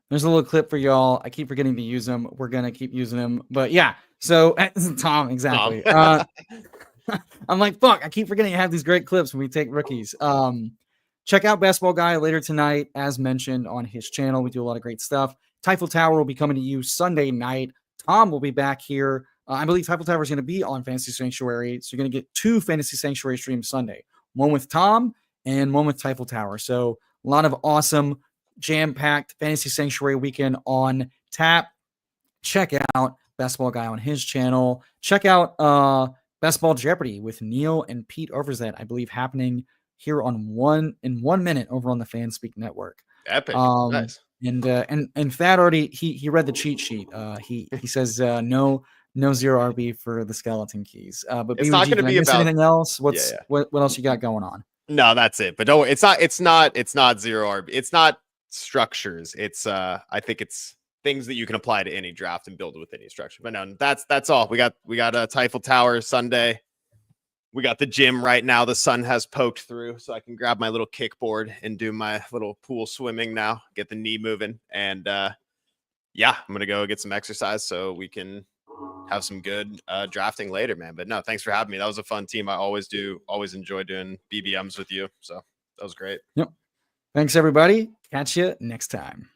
There's a little clip for y'all. I keep forgetting to use them. We're going to keep using them. But yeah, so Tom, exactly. Tom. I'm like, fuck, I keep forgetting to have these great clips when we take rookies. Check out Basketball Guy later tonight, as mentioned on his channel. We do a lot of great stuff. Typhoon Tower will be coming to you Sunday night. Tom will be back here. I believe Typhoon Tower is going to be on Fantasy Sanctuary. So you're going to get 2 Fantasy Sanctuary streams Sunday. One with Tom and one with Typhoon Tower. So a lot of awesome jam-packed Fantasy Sanctuary weekend on tap. Check out Basketball Guy on his channel. Check out Basketball Jeopardy with Neil and Pete Overzet, I believe, happening here in 1 minute over on the Fanspeak Network. Epic. Nice. And Thad already he read the cheat sheet. He says no zero RB for the skeleton keys. But it's not going to be about anything else. What else you got going on? No, that's it. But don't. It's not zero RB. It's not structures. It's I think it's things that you can apply to any draft and build with any structure. But no, that's all. We got a Typhoon Tower Sunday. We got the gym right now. The sun has poked through, so I can grab my little kickboard and do my little pool swimming now, get the knee moving. And I'm going to go get some exercise so we can have some good drafting later, man. But no, thanks for having me. That was a fun team. I always enjoy doing BBMs with you. So that was great. Yep. Thanks, everybody. Catch you next time.